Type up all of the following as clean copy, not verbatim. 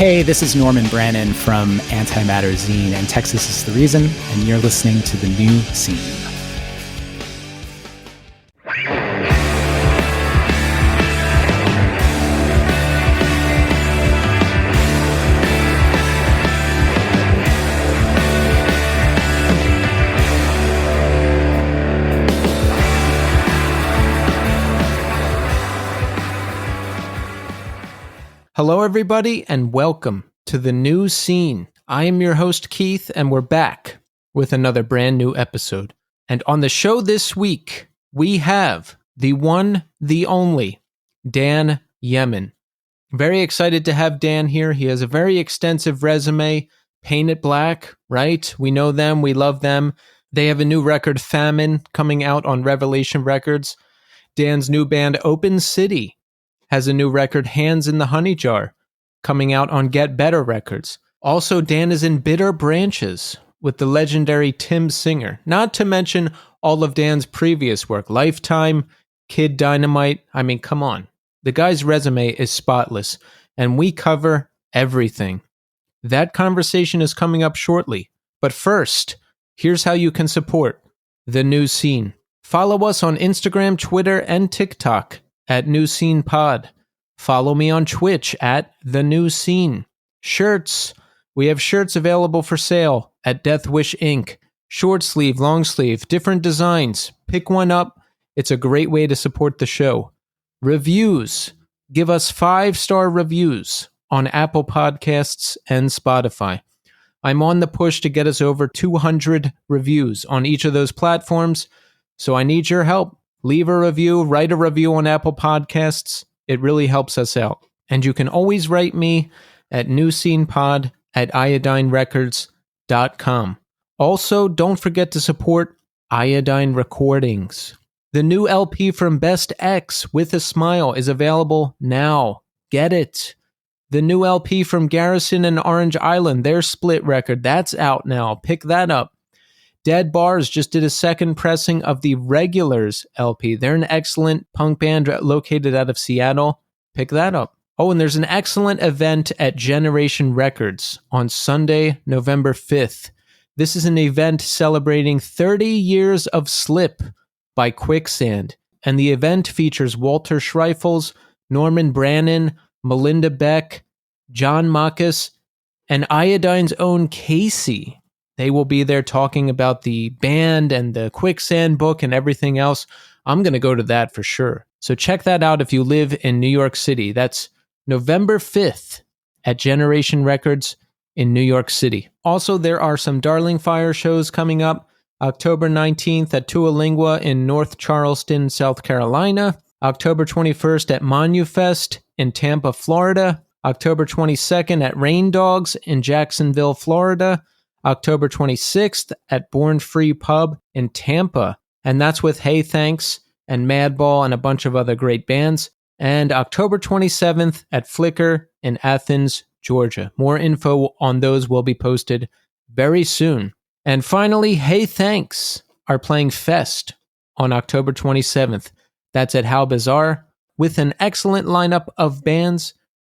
Hey, this is Norman Brannon from Antimatter Zine, and Texas is the Reason, and you're listening to The New Scene. Hello, everybody, and welcome to The New Scene. I am your host, Keith, and we're back with another brand new episode. And on the show this week, we have the one, the only, Dan Yemin. Very excited to have Dan here. He has a very extensive resume, Paint It Black, right? We know them, we love them. They have a new record, Famine, coming out on Revelation Records. Dan's new band, Open City, has a new record, Hands in the Honey Jar, coming out on Get Better Records. Also, Dan is in Bitter Branches with the legendary Tim Singer. Not to mention all of Dan's previous work, Lifetime, Kid Dynamite. I mean, come on. The guy's resume is spotless, and we cover everything. That conversation is coming up shortly. But first, here's how you can support The New Scene. Follow us on Instagram, Twitter, and TikTok at New Scene Pod. Follow me on Twitch at The New Scene. Shirts. We have shirts available for sale at Death Wish Inc. Short sleeve, long sleeve, different designs. Pick one up. It's a great way to support the show. Reviews. Give us 5-star reviews on Apple Podcasts and Spotify. I'm on the push to get us over 200 reviews on each of those platforms, so I need your help. Leave a review, write a review on Apple Podcasts. It really helps us out. And you can always write me at newscenepod@iodinerecords.com. Also, don't forget to support Iodine Recordings. The new LP from Best X, With a Smile, is available now. Get it. The new LP from Garrison and Orange Island, their split record, that's out now. Pick that up. Dead Bars just did a second pressing of the Regulars LP. They're an excellent punk band located out of Seattle. Pick that up. Oh, and there's an excellent event at Generation Records on Sunday, November 5th. This is an event celebrating 30 years of Slip by Quicksand. And the event features Walter Schreifels, Norman Brannon, Melinda Beck, John Marcus, and Iodine's own Casey. They will be there talking about the band and the Quicksand book and everything else. I'm going to go to that for sure. So check that out if you live in New York City. That's November 5th at Generation Records in New York City. Also, there are some Darling Fire shows coming up. October 19th at Tualingua in North Charleston, South Carolina. October 21st at Monufest in Tampa, Florida. October 22nd at Rain Dogs in Jacksonville, Florida. October 26th at Born Free Pub in Tampa. And that's with Hey Thanks and Madball and a bunch of other great bands. And October 27th at Flickr in Athens, Georgia. More info on those will be posted very soon. And finally, Hey Thanks are playing Fest on October 27th. That's at How Bizarre with an excellent lineup of bands.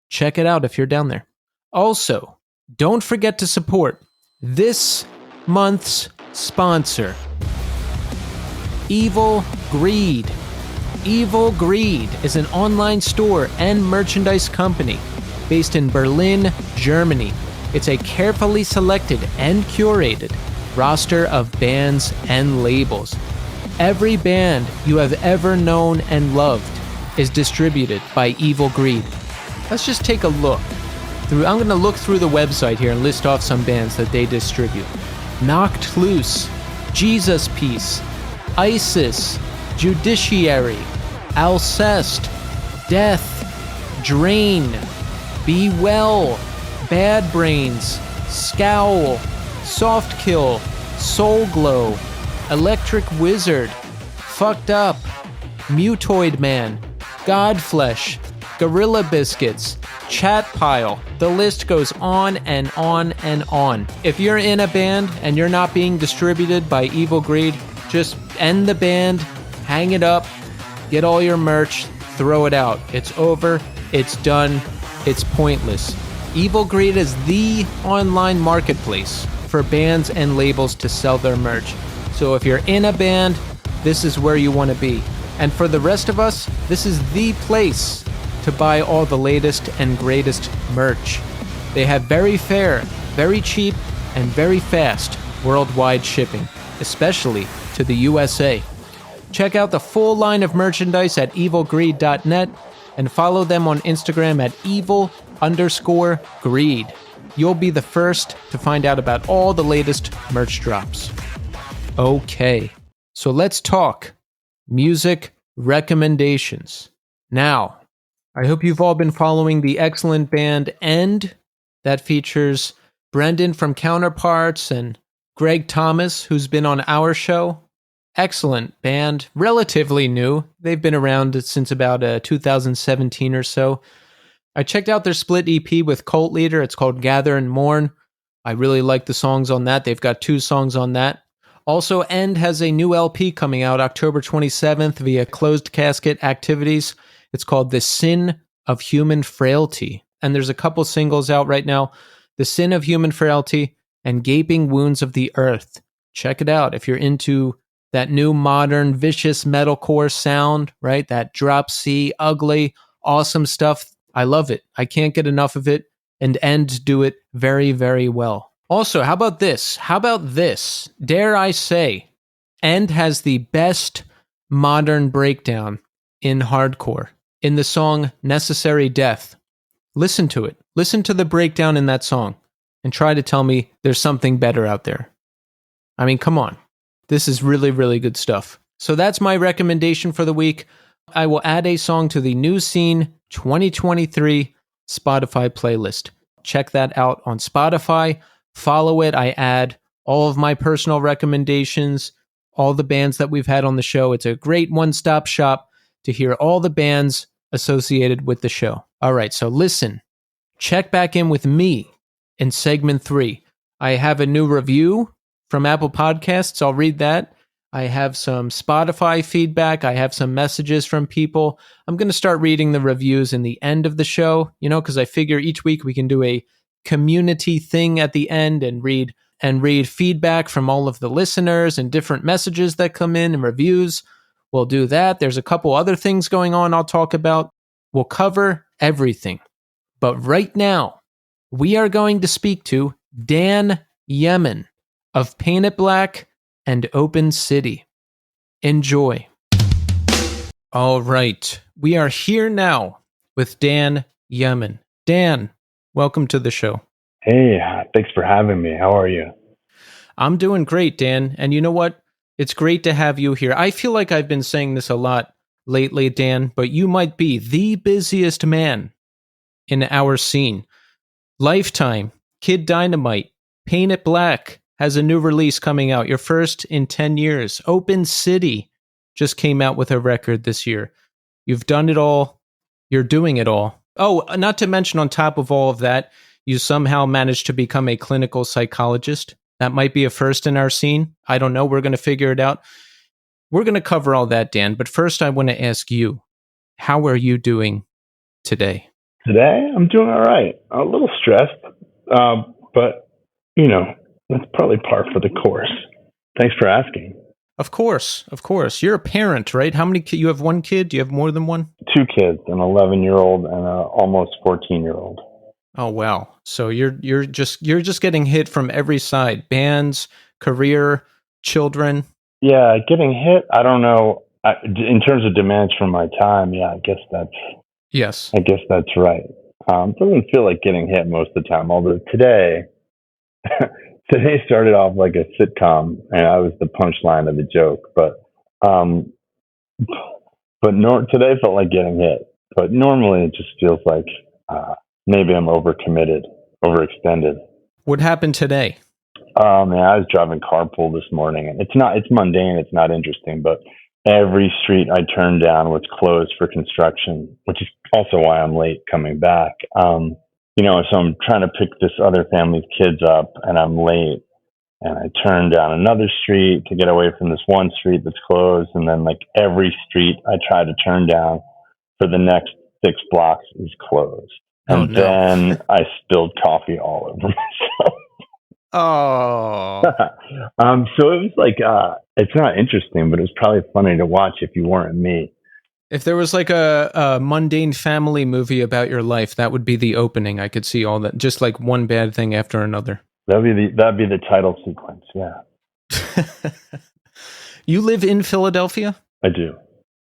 Check it out if you're down there. Also, don't forget to support this month's sponsor, Evil Greed. Evil Greed is an online store and merchandise company based in Berlin, Germany. It's a carefully selected and curated roster of bands and labels. Every band you have ever known and loved is distributed by Evil Greed. Let's just take a look. I'm going to look through the website here and list off some bands that they distribute. Knocked Loose, Jesus Piece, ISIS, Judiciary, Alcest, Death, Drain, Be Well, Bad Brains, Scowl, Soft Kill, Soul Glow, Electric Wizard, Fucked Up, Mutoid Man, Godflesh, Gorilla Biscuits, Chat Pile. The list goes on and on and on. If you're in a band and you're not being distributed by Evil Greed, just end the band, hang it up, get all your merch, throw it out. It's over, it's done, it's pointless. Evil Greed is the online marketplace for bands and labels to sell their merch. So if you're in a band, this is where you want to be. And for the rest of us, this is the place to buy all the latest and greatest merch. They have very fair, very cheap, and very fast worldwide shipping, especially to the USA. Check out the full line of merchandise at evilgreed.net and follow them on Instagram at evil_greed. You'll be the first to find out about all the latest merch drops. Okay, so let's talk music recommendations. Now, I hope you've all been following the excellent band End that features Brendan from Counterparts and Greg Thomas, who's been on our show. Excellent band, relatively new. They've been around since about 2017 or so. I checked out their split EP with Cult Leader. It's called Gather and Mourn. I really like the songs on that. They've got 2 songs on that. Also, End has a new LP coming out October 27th via Closed Casket Activities. It's called The Sin of Human Frailty. And there's a couple singles out right now. The Sin of Human Frailty and Gaping Wounds of the Earth. Check it out if you're into that new modern vicious metalcore sound, right? That drop C, ugly, awesome stuff. I love it. I can't get enough of it. And End do it very, very well. Also, how about this? Dare I say, End has the best modern breakdown in hardcore in the song Necessary Death. Listen to it. Listen to the breakdown in that song and try to tell me there's something better out there. I mean, come on. This is really, really good stuff. So that's my recommendation for the week. I will add a song to the New Scene 2023 Spotify playlist. Check that out on Spotify. Follow it. I add all of my personal recommendations, all the bands that we've had on the show. It's a great one-stop shop to hear all the bands associated with the show. All right, so listen. Check back in with me in segment 3. I have a new review from Apple Podcasts. I'll read that. I have some Spotify feedback. I have some messages from people. I'm going to start reading the reviews in the end of the show, because I figure each week we can do a community thing at the end and read feedback from all of the listeners and different messages that come in and reviews. We'll do that. There's a couple other things going on I'll talk about. We'll cover everything. But right now, we are going to speak to Dan Yemin of Paint It Black and Open City. Enjoy. All right. We are here now with Dan Yemin. Dan, welcome to the show. Hey, thanks for having me. How are you? I'm doing great, Dan. And you know what? It's great to have you here. I feel like I've been saying this a lot lately, Dan, but you might be the busiest man in our scene. Lifetime, Kid Dynamite, Paint It Black has a new release coming out, your first in 10 years. Open City just came out with a record this year. You've done it all. You're doing it all. Oh, not to mention on top of all of that, you somehow managed to become a clinical psychologist. That might be a first in our scene. I don't know. We're going to figure it out. We're going to cover all that, Dan. But first, I want to ask you, how are you doing today? Today, I'm doing all right. A little stressed, but, that's probably par for the course. Thanks for asking. Of course. You're a parent, right? How many kids? You have one kid? Do you have more than one? 2 kids, an 11-year-old and an almost 14-year-old. Oh, wow. So you're just getting hit from every side. Bands, career, children. Yeah, getting hit. I don't know. In terms of demands from my time, yeah, I guess that's right. Doesn't feel like getting hit most of the time. Although today started off like a sitcom, and I was the punchline of the joke. But today felt like getting hit. But normally it just feels like maybe I'm overcommitted, overextended. What happened today? I was driving carpool this morning, and it's mundane, it's not interesting, but every street I turned down was closed for construction, which is also why I'm late coming back. So I'm trying to pick this other family's kids up, and I'm late, and I turn down another street to get away from this one street that's closed, and then like every street I try to turn down for the next 6 blocks is closed. Oh, And no. then I spilled coffee all over myself. Oh. So it was like, it's not interesting, but it was probably funny to watch if you weren't me. If there was like a mundane family movie about your life, that would be the opening. I could see all that, just like one bad thing after another. That'd be the title sequence. Yeah, You live in Philadelphia? I do.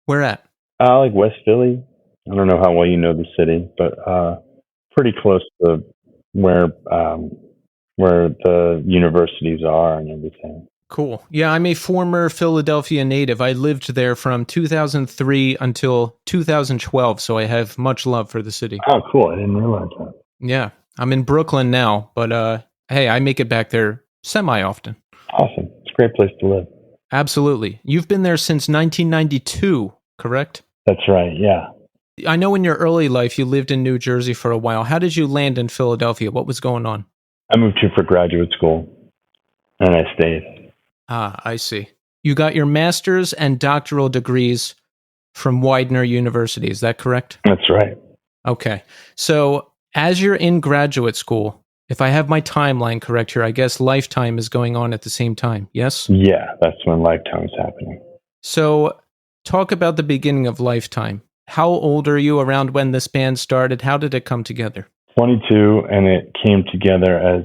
Where at? Like West Philly. I don't know how well you know the city, but pretty close to where the universities are and everything. Cool. Yeah, I'm a former Philadelphia native. I lived there from 2003 until 2012, so I have much love for the city. Oh, cool! I didn't realize that. Yeah, I'm in Brooklyn now, but hey, I make it back there semi-often. Awesome! It's a great place to live. Absolutely. You've been there since 1992, correct? That's right. Yeah. I know in your early life you lived in New Jersey for a while. How did you land in Philadelphia? What was going on? I moved here for graduate school, and I stayed. Ah, I see. You got your master's and doctoral degrees from Widener University. Is that correct? That's right. Okay. So as you're in graduate school, if I have my timeline correct here, I guess Lifetime is going on at the same time. Yes? Yeah, that's when Lifetime is happening. So talk about the beginning of Lifetime. How old are you around when this band started? How did it come together? 22, and it came together as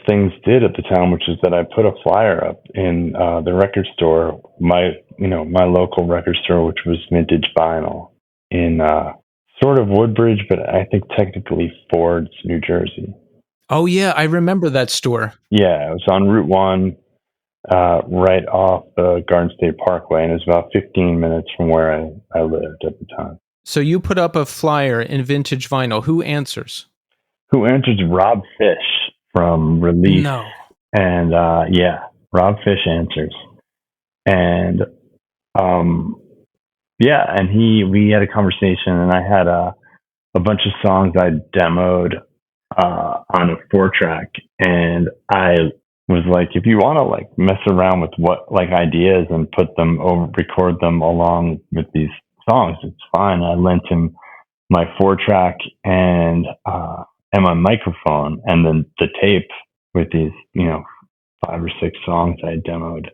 things did at the time, which is that I put a flyer up in the record store, my local record store, which was Vintage Vinyl in sort of Woodbridge, but I think technically Ford's, New Jersey. Oh yeah, I remember that store. Yeah, it was on Route 1, right off the Garden State Parkway, and it was about 15 minutes from where I lived at the time. So you put up a flyer in Vintage Vinyl. Who answers? Who answers? Rob Fish from Release. No. And Rob Fish answers. And and we had a conversation, and I had a bunch of songs I demoed on a 4-track, and I was like, if you want to like mess around with what like ideas and put them over, record them along with these songs, it's fine. I lent him my 4-track and my microphone, and then the tape with these 5 or 6 songs I had demoed,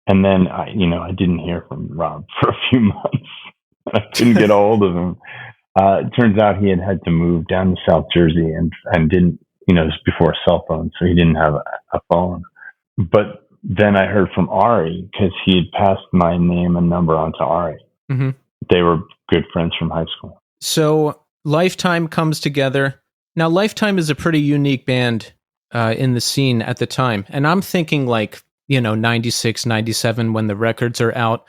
and then I didn't hear from Rob for a few months. I couldn't get a hold of him. It turns out he had to move down to South Jersey and didn't, this was before cell phones, so he didn't have a phone. But then I heard from Ari, because he had passed my name and number on to Ari. Mm-hmm. They were good friends from high school. So Lifetime comes together. Now, Lifetime is a pretty unique band in the scene at the time. And I'm thinking like, 96, 97 when the records are out.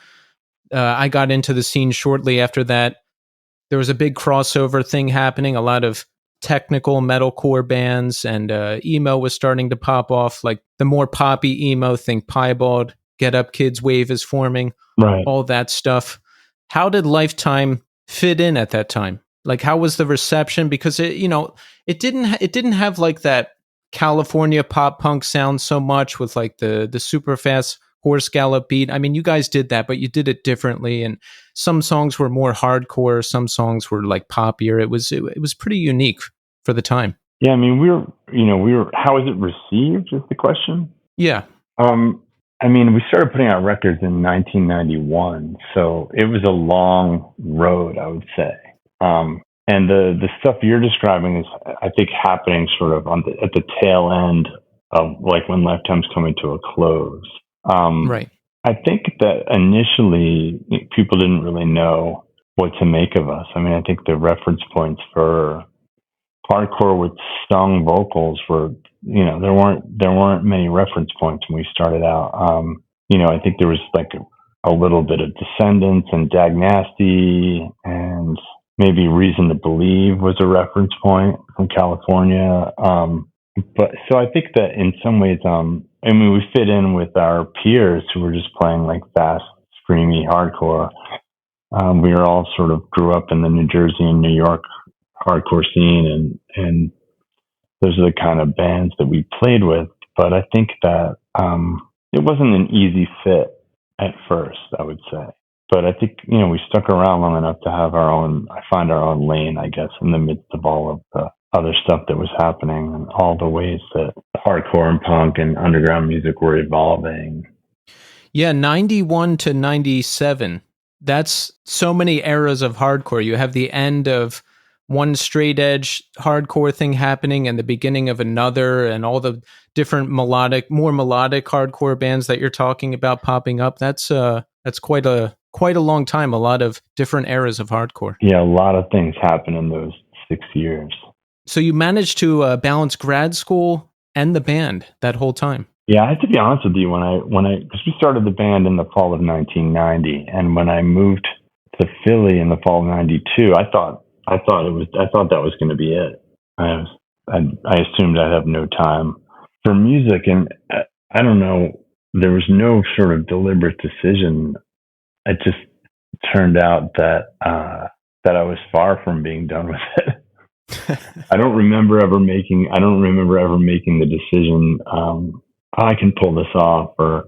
I got into the scene shortly after that. There was a big crossover thing happening, a lot of technical metalcore bands, and emo was starting to pop off, like the more poppy emo, think Piebald, Get Up Kids wave is forming, right? All that stuff. How did Lifetime fit in at that time? Like, how was the reception? Because it didn't have like that California pop punk sound so much with like the super fast horse gallop beat. I mean, you guys did that, but you did it differently. And some songs were more hardcore. Some songs were like poppier. It was pretty unique for the time. Yeah. I mean, we were, how was it received is the question. Yeah. I mean, we started putting out records in 1991, so it was a long road, I would say. And the stuff you're describing is, I think, happening sort of at the tail end of like when Lifetime's coming to a close. Right. I think that initially people didn't really know what to make of us. I mean, I think the reference points for hardcore with sung vocals were, there weren't many reference points when we started out. I think there was like a little bit of Descendants and Dag Nasty, and maybe Reason to Believe was a reference point from California. But so I think that in some ways, we fit in with our peers who were just playing like fast, screamy hardcore. We were all sort of grew up in the New Jersey and New York hardcore scene, and those are the kind of bands that we played with. But I think that it wasn't an easy fit at first, I would say. But I think, we stuck around long enough to have find our own lane, I guess, in the midst of all of the other stuff that was happening and all the ways that hardcore and punk and underground music were evolving. Yeah, 91 to 97. That's so many eras of hardcore. You have the end of one straight edge hardcore thing happening and the beginning of another, and all the different more melodic hardcore bands that you're talking about popping up. That's quite a long time. A lot of different eras of hardcore. Yeah, a lot of things happened in those 6 years. So you managed to balance grad school and the band that whole time. Yeah, I have to be honest with you. Because we started the band in the fall of 1990, and when I moved to Philly in the fall of '92, I thought that was going to be it. I assumed I'd have no time for music, and I don't know. There was no sort of deliberate decision. It just turned out that I was far from being done with it. I don't remember ever making the decision. I can pull this off, or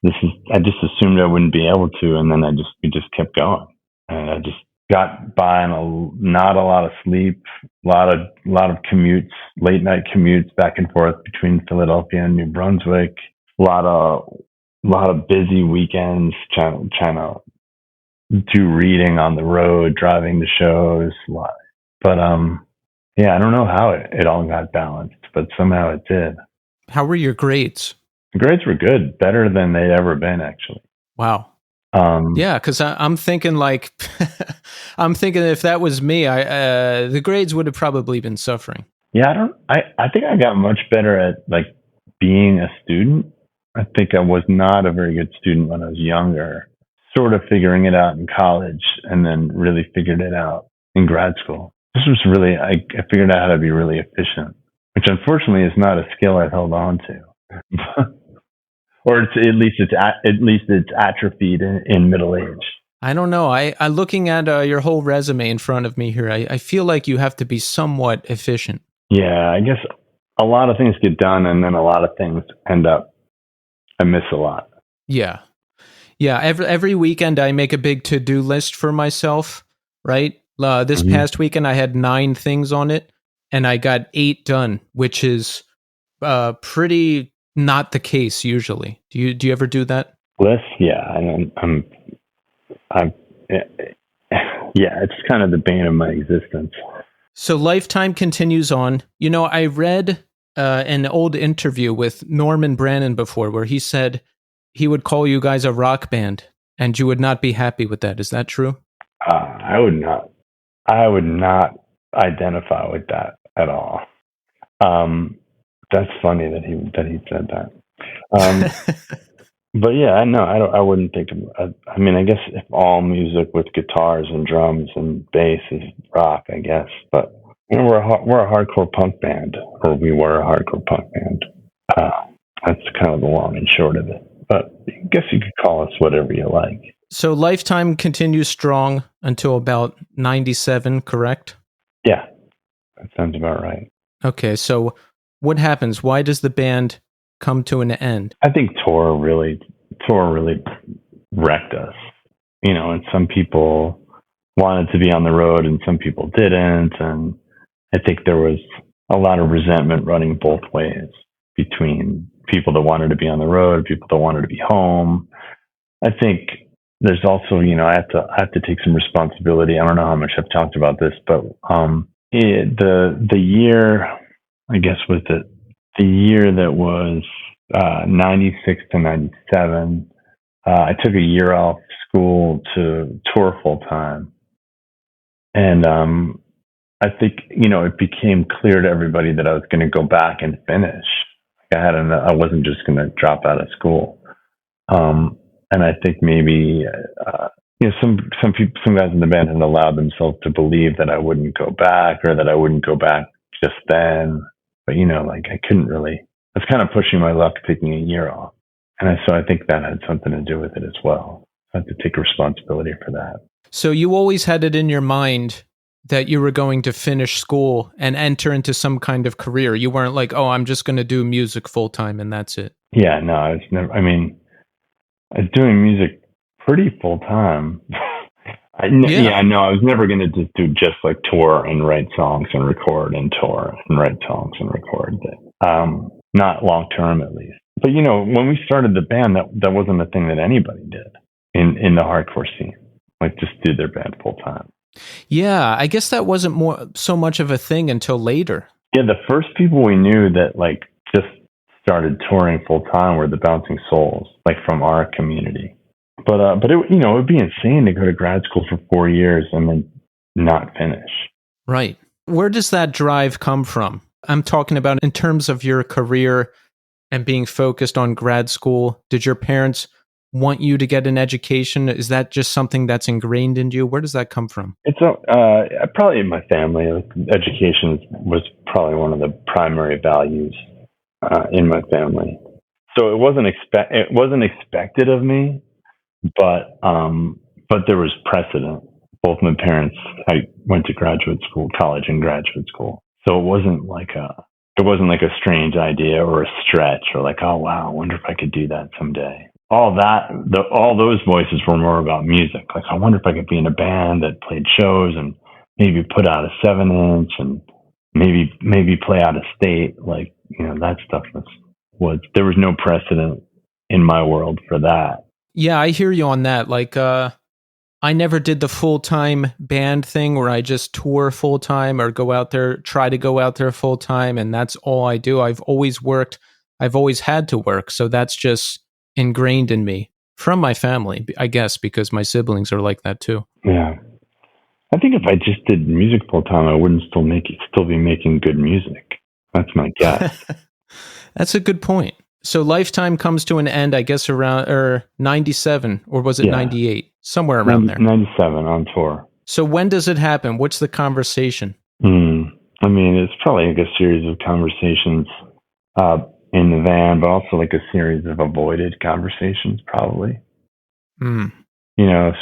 I just assumed I wouldn't be able to, and then we just kept going, and I just got by on not a lot of sleep, a lot of commutes, late night commutes back and forth between Philadelphia and New Brunswick, a lot of busy weekends trying to do reading on the road, driving to shows, but yeah, I don't know how it all got balanced, but somehow it did. How were your grades? The grades were good, better than they'd ever been, actually. Wow. Yeah, because I'm thinking I'm thinking if that was me, the grades would have probably been suffering. Yeah, I think I got much better at being a student. I think I was not a very good student when I was younger, sort of figuring it out in college, and then really figured it out in grad school. This was really, I figured out how to be really efficient, which unfortunately is not a skill I've held on to. Or at least it's atrophied in middle age. I don't know. I looking at your whole resume in front of me here, I feel like you have to be somewhat efficient. Yeah, I guess a lot of things get done, and then a lot of things I miss a lot. Yeah. Every weekend I make a big to-do list for myself, right? This past weekend I had 9 things on it, and I got 8 done, which is pretty not the case usually. Do you ever do that? List? Yeah, I'm yeah, it's kind of the bane of my existence. So Lifetime continues on. I read an old interview with Norman Brannon before where he said he would call you guys a rock band and you would not be happy with that. Is that true? I would not identify with that at all. That's funny that he said that. But yeah, I wouldn't think of, I mean, I guess if all music with guitars and drums and bass is rock, I guess, but we're a hardcore punk band, or we were a hardcore punk band. That's kind of the long and short of it, but I guess you could call us whatever you like. So Lifetime continues strong until about 97, correct? Yeah, that sounds about right. Okay, so what happens? Why does the band come to an end? I think tour really wrecked us. And some people wanted to be on the road and some people didn't. And I think there was a lot of resentment running both ways between people that wanted to be on the road, people that wanted to be home. I think there's also, I have to take some responsibility. I don't know how much I've talked about this, but the year, I guess, was the year that was 96 to 97. I took a year off school to tour full time. And I think, it became clear to everybody that I was going to go back and finish. I wasn't just going to drop out of school. And I think maybe, some guys in the band had allowed themselves to believe that I wouldn't go back, or that I wouldn't go back just then. But, I couldn't really, I was kind of pushing my luck taking a year off. And so I think that had something to do with it as well. I had to take responsibility for that. So you always had it in your mind that you were going to finish school and enter into some kind of career. You weren't like, oh, I'm just going to do music full time and that's it. Yeah, no, I was never, I was doing music pretty full time. Yeah. No, I was never going to just do just like tour and write songs and record and tour and write songs and record. Not long term, at least. But when we started the band, that wasn't a thing that anybody did in the hardcore scene. Like just do their band full time. Yeah, I guess that wasn't so much of a thing until later. Yeah, the first people we knew that like just started touring full time were the Bouncing Souls, like from our community. But it would be insane to go to grad school for 4 years and then not finish. Right. Where does that drive come from? I'm talking about in terms of your career and being focused on grad school. Did your parents want you to get an education? Is that just something that's ingrained in you? Where does that come from? It's probably in my family. Education was probably one of the primary values in my family. So it wasn't expected of me, but there was precedent. Both my parents, I went to college and graduate school. So it wasn't like a strange idea or a stretch or like, oh wow, I wonder if I could do that someday. All those voices were more about music. Like, I wonder if I could be in a band that played shows and maybe put out a 7-inch and maybe play out of state. Like, that stuff there was no precedent in my world for that. Yeah, I hear you on that. Like, I never did the full-time band thing where I just tour full-time or try to go out there full-time, and that's all I do. I've always worked. I've always had to work, so that's just ingrained in me from my family, I guess, because my siblings are like that too. Yeah. I think if I just did music full-time, I wouldn't still be making good music. That's my guess. That's a good point. So Lifetime comes to an end, I guess, around 97, or was it 98? Somewhere around there. 97 on tour. So when does it happen? What's the conversation? I mean, it's probably like a series of conversations in the van, but also like a series of avoided conversations, probably. So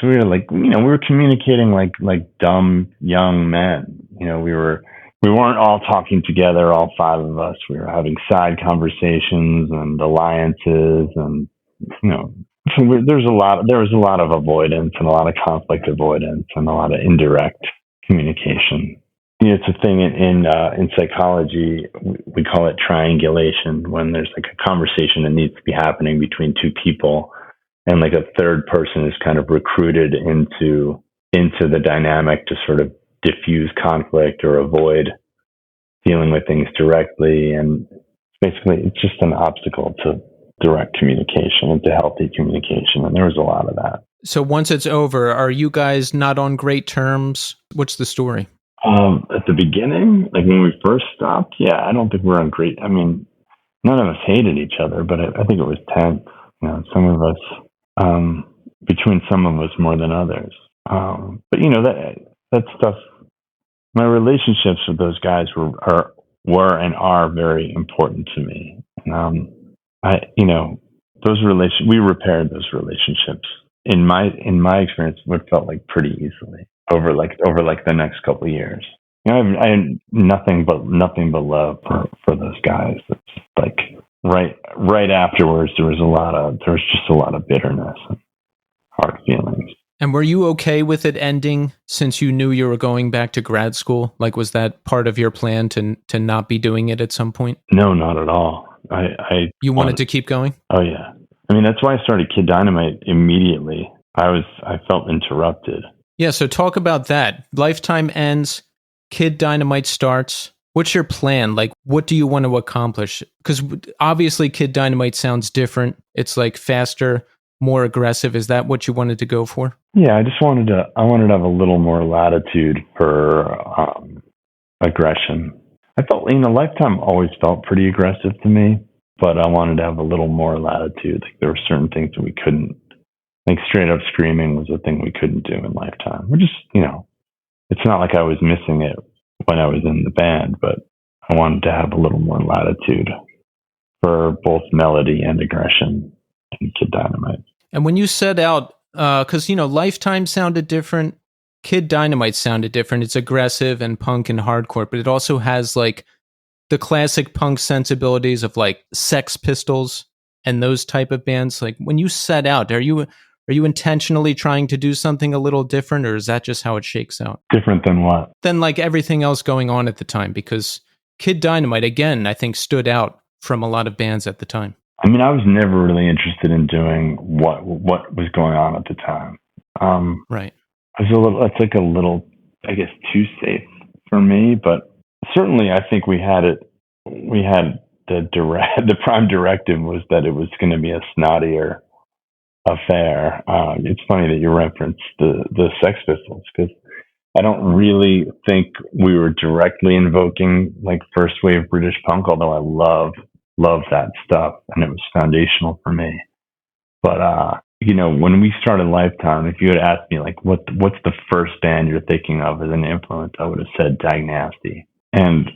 we were like, we were communicating like dumb young men. We weren't all talking together, all 5 of us. We were having side conversations and alliances, and so there was a lot of avoidance and a lot of conflict avoidance and a lot of indirect communication. It's a thing in psychology. We call it triangulation, when there's like a conversation that needs to be happening between 2 people, and like a third person is kind of recruited into the dynamic to sort of diffuse conflict or avoid dealing with things directly. And basically, it's just an obstacle to direct communication and to healthy communication. And there was a lot of that. So once it's over, are you guys not on great terms? What's the story? At the beginning, like when we first stopped, yeah, I don't think we're on great. I mean, none of us hated each other, but I think it was tense. Some of us, between some of us more than others. But that stuff, my relationships with those guys were and are very important to me. We repaired those relationships in my experience. What felt like pretty easily over the next couple of years. I had nothing but love for those guys. It's like right afterwards, there was just a lot of bitterness and hard feelings. And were you okay with it ending since you knew you were going back to grad school? Like, was that part of your plan to not be doing it at some point? No, not at all. You wanted to keep going? Oh yeah. I mean, that's why I started Kid Dynamite immediately. I felt interrupted. Yeah. So talk about that. Lifetime ends. Kid Dynamite starts. What's your plan? Like, what do you want to accomplish? Because obviously Kid Dynamite sounds different. It's like faster, more aggressive. Is that what you wanted to go for? Yeah, I wanted to have a little more latitude for aggression. I felt, Lifetime always felt pretty aggressive to me, but I wanted to have a little more latitude. Like, there were certain things that we couldn't, like straight up screaming was a thing we couldn't do in Lifetime. We're just, it's not like I was missing it when I was in the band, but I wanted to have a little more latitude for both melody and aggression in Kid Dynamite. And when you set out, because, Lifetime sounded different, Kid Dynamite sounded different. It's aggressive and punk and hardcore, but it also has like the classic punk sensibilities of like Sex Pistols and those type of bands. Like, when you set out, Are you intentionally trying to do something a little different, or is that just how it shakes out? Different than what? Than like everything else going on at the time, because Kid Dynamite, again, I think stood out from a lot of bands at the time. I mean, I was never really interested in doing what was going on at the time. Right. It's like a little, I guess, too safe for me, but certainly I think we had the prime directive was that it was going to be a snottier affair. It's funny that you referenced the Sex Pistols, because I don't really think we were directly invoking like first wave British punk, although I love that stuff and it was foundational for me. But when we started Lifetime, if you had asked me like what's the first band you're thinking of as an influence, I would have said Dag Nasty. And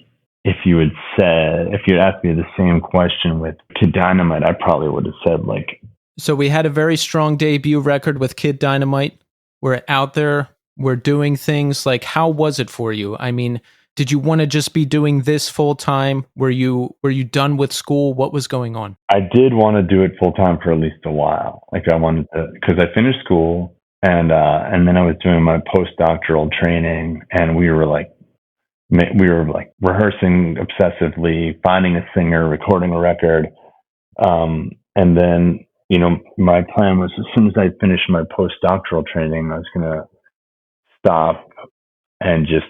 if you had asked me the same question with Kid Dynamite, I probably would have said like. So we had a very strong debut record with Kid Dynamite. We're out there, we're doing things. Like, how was it for you? I mean, did you want to just be doing this full time? Were you done with school? What was going on? I did want to do it full time for at least a while. Like I wanted to, because I finished school and then I was doing my postdoctoral training, and we were like rehearsing obsessively, finding a singer, recording a record, and then my plan was as soon as I finished my postdoctoral training, I was gonna stop and just.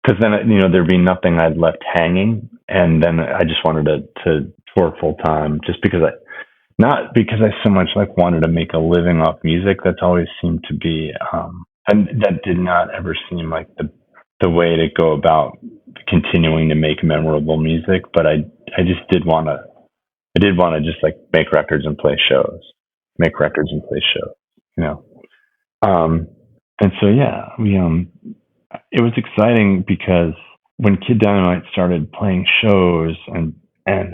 Because then, there'd be nothing I'd left hanging, and then I just wanted to tour full time, just because not because I so much like wanted to make a living off music. That's always seemed to be, and that did not ever seem like the way to go about continuing to make memorable music. But I just did want to just like make records and play shows, and so yeah, it was exciting because when Kid Dynamite started playing shows and it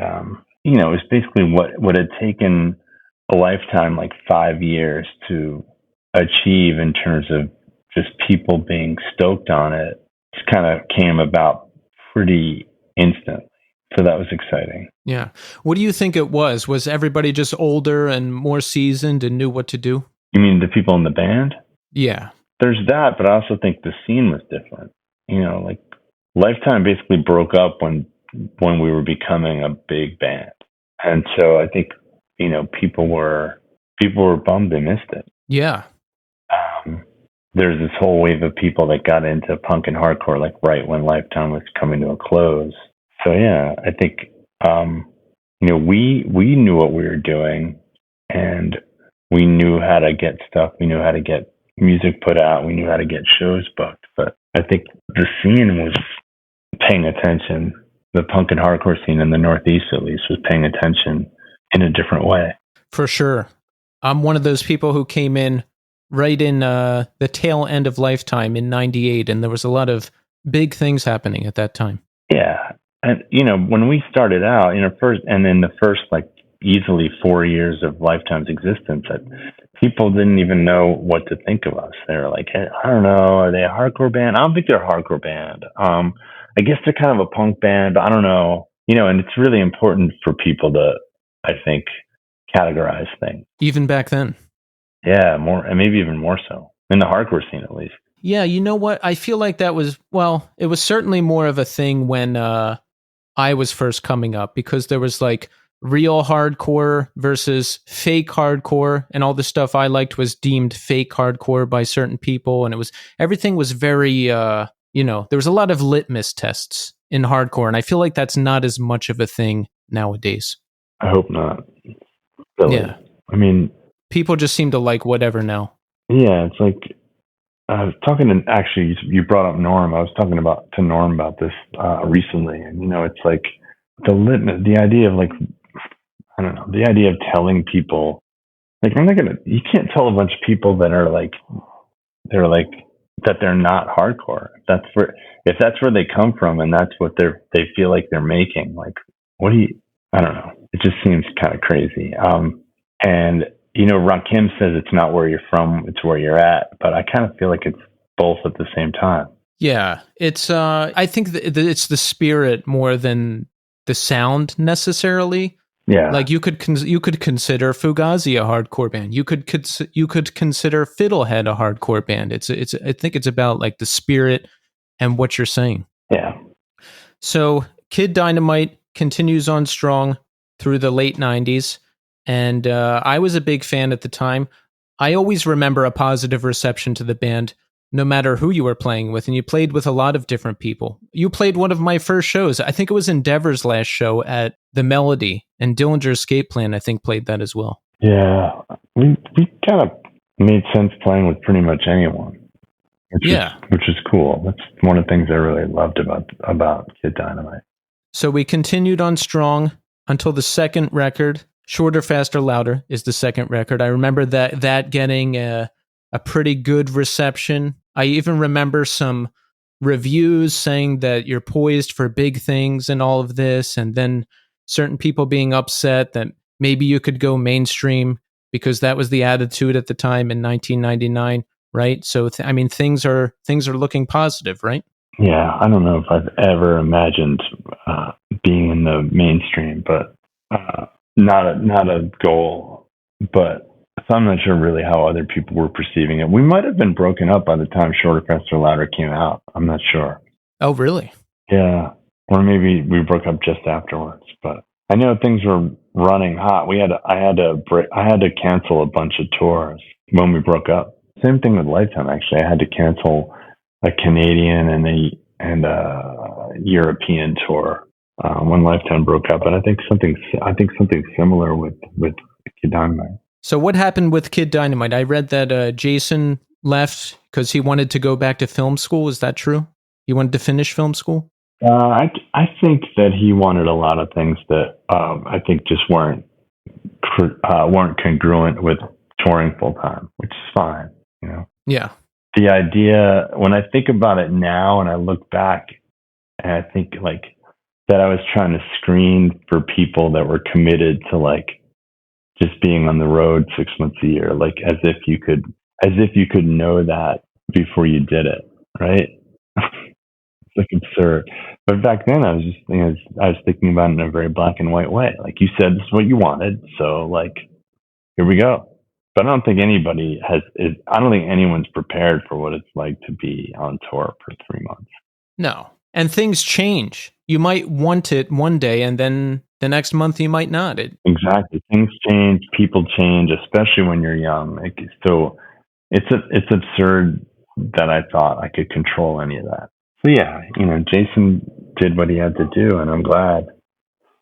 was basically what had taken a Lifetime like 5 years to achieve in terms of just people being stoked on it. Just kind of came about pretty instantly. So that was exciting. Yeah. What do you think it was? Was everybody just older and more seasoned and knew what to do? You mean the people in the band? Yeah. There's that, but I also think the scene was different. Like Lifetime basically broke up when we were becoming a big band. And so I think, people were bummed they missed it. Yeah. There's this whole wave of people that got into punk and hardcore like right when Lifetime was coming to a close. So yeah, I think we knew what we were doing, and we knew how to get stuff. We knew how to get music put out. We knew how to get shows booked. But I think the scene was paying attention. The punk and hardcore scene in the Northeast, at least, was paying attention in a different way. For sure. I'm one of those people who came in right in the tail end of Lifetime in '98, and there was a lot of big things happening at that time. Yeah. And, when we started out, first like easily 4 years of Lifetime's existence, people didn't even know what to think of us. They were like, hey, I don't know, are they a hardcore band? I don't think they're a hardcore band. I guess they're kind of a punk band, but I don't know. And it's really important for people to, I think, categorize things. Even back then. Yeah, more, and maybe even more so in the hardcore scene, at least. Yeah, you know what? I feel like that was, it was certainly more of a thing when I was first coming up, because there was like real hardcore versus fake hardcore, and all the stuff I liked was deemed fake hardcore by certain people, and everything was very there was a lot of litmus tests in hardcore, and I feel like that's not as much of a thing nowadays. I hope not. Really. Yeah. I mean, people just seem to like whatever now. Yeah, it's like I was talking to, actually, you brought up Norm. I was talking to Norm about this recently, and it's like the idea of like, I don't know, the idea of telling people, like, you can't tell a bunch of people that are like, that they're not hardcore. If that's where they come from and that's what they feel like they're making, like, I don't know. It just seems kind of crazy. And Rakim says it's not where you're from, it's where you're at. But I kind of feel like it's both at the same time. Yeah, it's. I think it's the spirit more than the sound necessarily. Yeah. Like you could consider Fugazi a hardcore band. You could consider Fiddlehead a hardcore band. It's I think it's about like the spirit and what you're saying. Yeah. So Kid Dynamite continues on strong through the late 90s, and I was a big fan at the time. I always remember a positive reception to the band, no matter who you were playing with, and you played with a lot of different people. You played one of my first shows. I think it was Endeavor's last show at The Melody, and Dillinger's Escape Plan, I think, played that as well. Yeah. We kind of made sense playing with pretty much anyone. Which is cool. That's one of the things I really loved about Kid Dynamite. So we continued on strong until the second record. Shorter, Faster, Louder is the second record. I remember that getting a pretty good reception. I even remember some reviews saying that you're poised for big things and all of this, and then certain people being upset that maybe you could go mainstream because that was the attitude at the time in 1999, right? So I mean, things are looking positive, right? Yeah, I don't know if I've ever imagined being in the mainstream, but not a goal. But so I'm not sure really how other people were perceiving it. We might have been broken up by the time Shorter, Faster, Louder came out. I'm not sure. Oh, really? Yeah, or maybe we broke up just afterwards. But I know things were running hot. I had to cancel a bunch of tours when we broke up. Same thing with Lifetime. Actually, I had to cancel a Canadian and a European tour when Lifetime broke up, and I think something similar with Kid Dynamite. So what happened with Kid Dynamite? I read that Jason left because he wanted to go back to film school. Is that true? He wanted to finish film school? I think that he wanted a lot of things that I think just weren't congruent with touring full time, which is fine, you know. Yeah. The idea, when I think about it now and I look back, and I think like that I was trying to screen for people that were committed to like just being on the road 6 months a year, like as if you could know that before you did it, right? It's like absurd. But back then I was thinking about it in a very black and white way. Like you said, this is what you wanted, so like here we go. But I don't think anyone's prepared for what it's like to be on tour for 3 months. No. And things change. You might want it one day, and then the next month you might not. Exactly. Things change. People change, especially when you're young. So it's absurd that I thought I could control any of that. So yeah, Jason did what he had to do, and I'm glad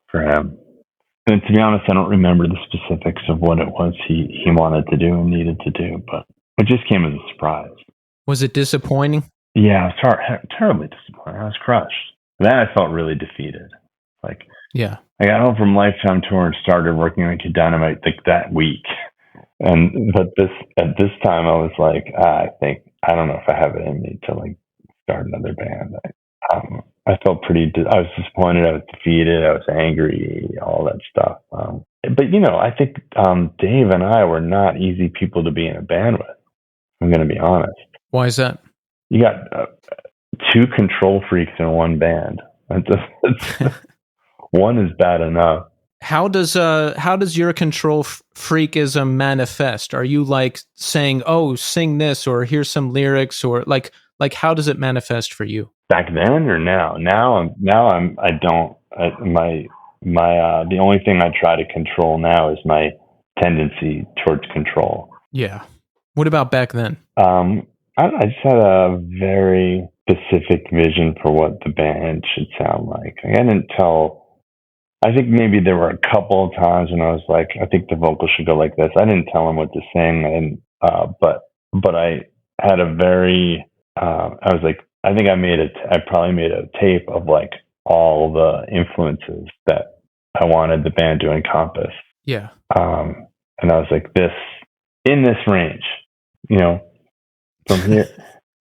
for him. And to be honest, I don't remember the specifics of what it was he wanted to do and needed to do, but it just came as a surprise. Was it disappointing? Yeah, it was terribly disappointing. I was crushed. Then I felt really defeated. Like, yeah, I got home from Lifetime tour and started working on Kid Dynamite like that week. But at this time, I was like, I don't know if I have it in me to like start another band. I felt I was disappointed. I was defeated. I was angry. All that stuff. But I think Dave and I were not easy people to be in a band with. I'm going to be honest. Why is that? You got two control freaks in one band. One is bad enough. How does your control freakism manifest? Are you like saying, "Oh, sing this," or "Here's some lyrics," or like how does it manifest for you? Back then or now? I don't. The only thing I try to control now is my tendency towards control. Yeah. What about back then? I just had a very specific vision for what the band should sound like. I didn't tell. I think maybe there were a couple of times when I was like, I think the vocal should go like this. I didn't tell them what to sing, but I had a very. I was like, I think I probably made a tape of like all the influences that I wanted the band to encompass. Yeah. And I was like, in this range, from here,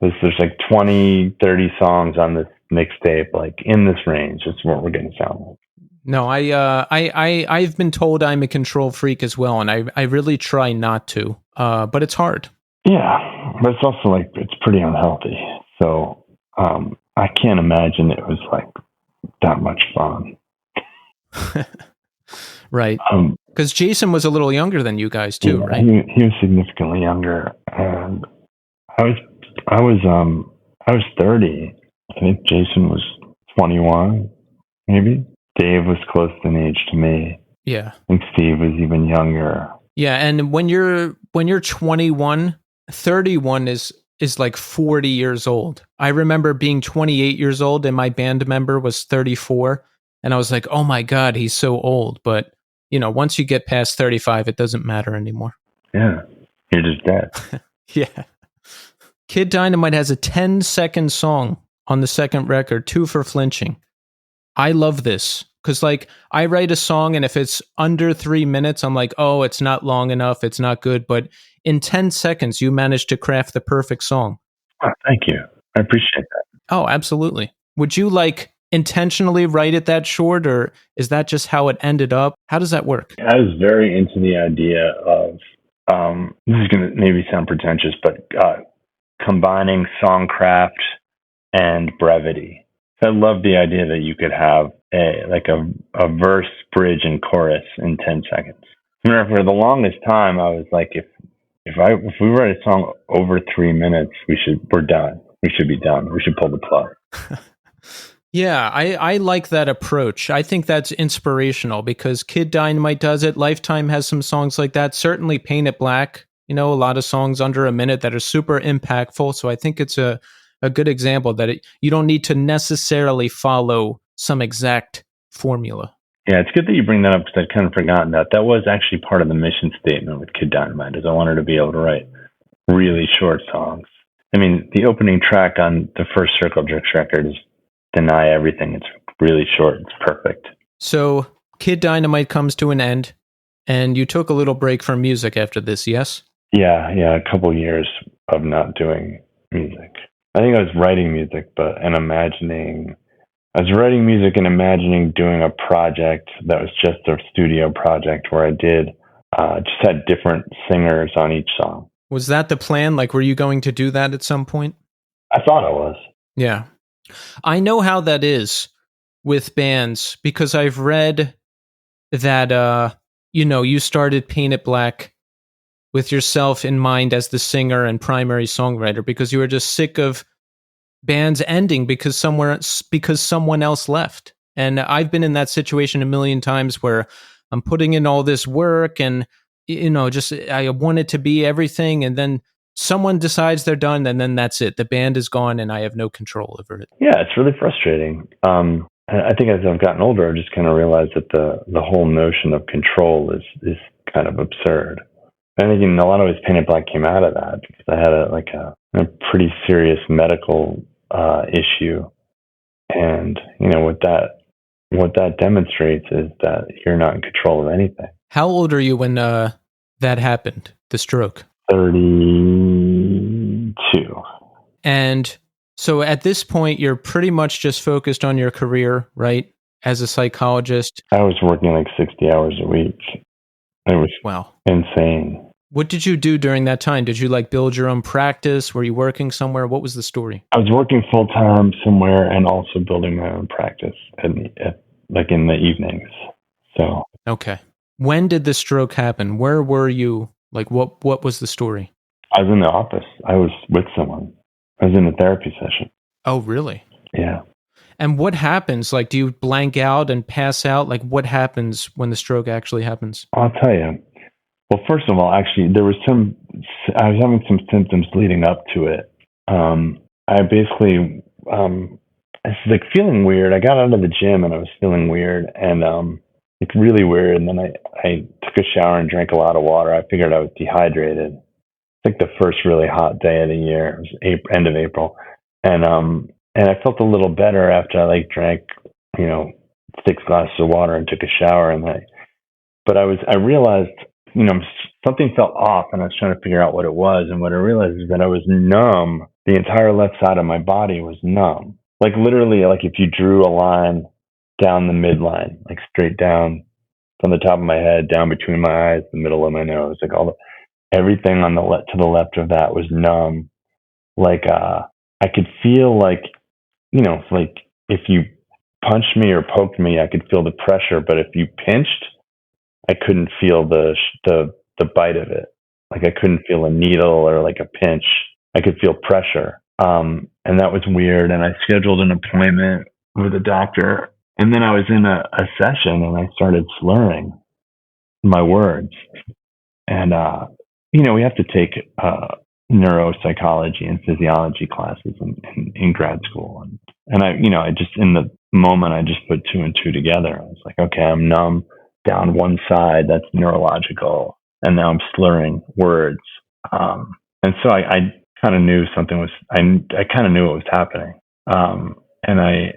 there's like 20, 30 songs on this mixtape, like in this range. That's what we're going to sound like. No, I've been told I'm a control freak as well, and I really try not to, but it's hard. Yeah, but it's also like, it's pretty unhealthy. So I can't imagine it was like that much fun. Right. Because Jason was a little younger than you guys too, right? He was significantly younger, and I was 30. I think Jason was 21, maybe. Dave was close in age to me. Yeah. I think Steve was even younger. Yeah, and when you're 21, 31 is like 40 years old. I remember being 28 years old and my band member was 34, and I was like, "Oh my god, he's so old." But, once you get past 35, it doesn't matter anymore. Yeah. You're just dead. Yeah. Kid Dynamite has a 10-second song on the second record, Two for Flinching. I love this because, I write a song and if it's under 3 minutes, I'm like, oh, it's not long enough, it's not good. But in 10 seconds, you managed to craft the perfect song. Oh, thank you. I appreciate that. Oh, absolutely. Would you intentionally write it that short, or is that just how it ended up? How does that work? I was very into the idea of, this is going to maybe sound pretentious, but combining songcraft and brevity. I love the idea that you could have a verse, bridge, and chorus in 10 seconds. I remember for the longest time, I was like, if we write a song over 3 minutes, we're done. We should be done. We should pull the plug. Yeah, I like that approach. I think that's inspirational because Kid Dynamite does it. Lifetime has some songs like that. Certainly Paint It Black. A lot of songs under a minute that are super impactful. So I think it's a good example that you don't need to necessarily follow some exact formula. Yeah, it's good that you bring that up because I'd kind of forgotten that. That was actually part of the mission statement with Kid Dynamite, is I wanted to be able to write really short songs. I mean, the opening track on the first Circle Jerks record is Deny Everything. It's really short. It's perfect. So Kid Dynamite comes to an end, and you took a little break from music after this, yes? Yeah, a couple years of not doing music. I think I was writing music, I was writing music and imagining doing a project that was just a studio project where I did just had different singers on each song. Was that the plan? Were you going to do that at some point? I thought I was. Yeah. I know how that is with bands because I've read that, you started Paint It Black with yourself in mind as the singer and primary songwriter because you were just sick of bands ending because someone else left. And I've been in that situation a million times where I'm putting in all this work and, I want it to be everything. And then someone decides they're done and then that's it. The band is gone and I have no control over it. Yeah, it's really frustrating. I think as I've gotten older, I've just kind of realized that the whole notion of control is kind of absurd. I think a lot of ways Paint It Black came out of that because I had a pretty serious medical issue. And, what that demonstrates is that you're not in control of anything. How old are you when that happened, the stroke? 32. And so at this point, you're pretty much just focused on your career, right? As a psychologist. I was working 60 hours a week. It was insane. What did you do during that time? Did you build your own practice? Were you working somewhere? What was the story? I was working full time somewhere and also building my own practice in the evenings. So okay. When did the stroke happen? Where were you? What was the story? I was in the office. I was with someone. I was in a therapy session. Oh, really? Yeah. And what happens? Do you blank out and pass out? What happens when the stroke actually happens? I'll tell you. Well, first of all, actually, I was having some symptoms leading up to it. I basically, I was feeling weird. I got out of the gym and I was feeling weird and really weird. And then I took a shower and drank a lot of water. I figured I was dehydrated. I think the first really hot day of the year, it was end of April. And I felt a little better after I drank, 6 glasses of water and took a shower. But I realized, something felt off and I was trying to figure out what it was. And what I realized is that I was numb. The entire left side of my body was numb. Literally, if you drew a line down the midline, straight down from the top of my head, down between my eyes, the middle of my nose, everything on to the left of that was numb. I could feel if you punched me or poked me, I could feel the pressure. But if you pinched, I couldn't feel the bite of it. Like I couldn't feel a needle or like a pinch. I could feel pressure. And that was weird. And I scheduled an appointment with a doctor. And then I was in a session and I started slurring my words. And, we have to take neuropsychology and physiology classes in grad school. And I just, in the moment, I just put two and two together. I was like, okay, I'm numb down one side. That's neurological. And now I'm slurring words. And so I kind of knew something was, I kind of knew what was happening. And I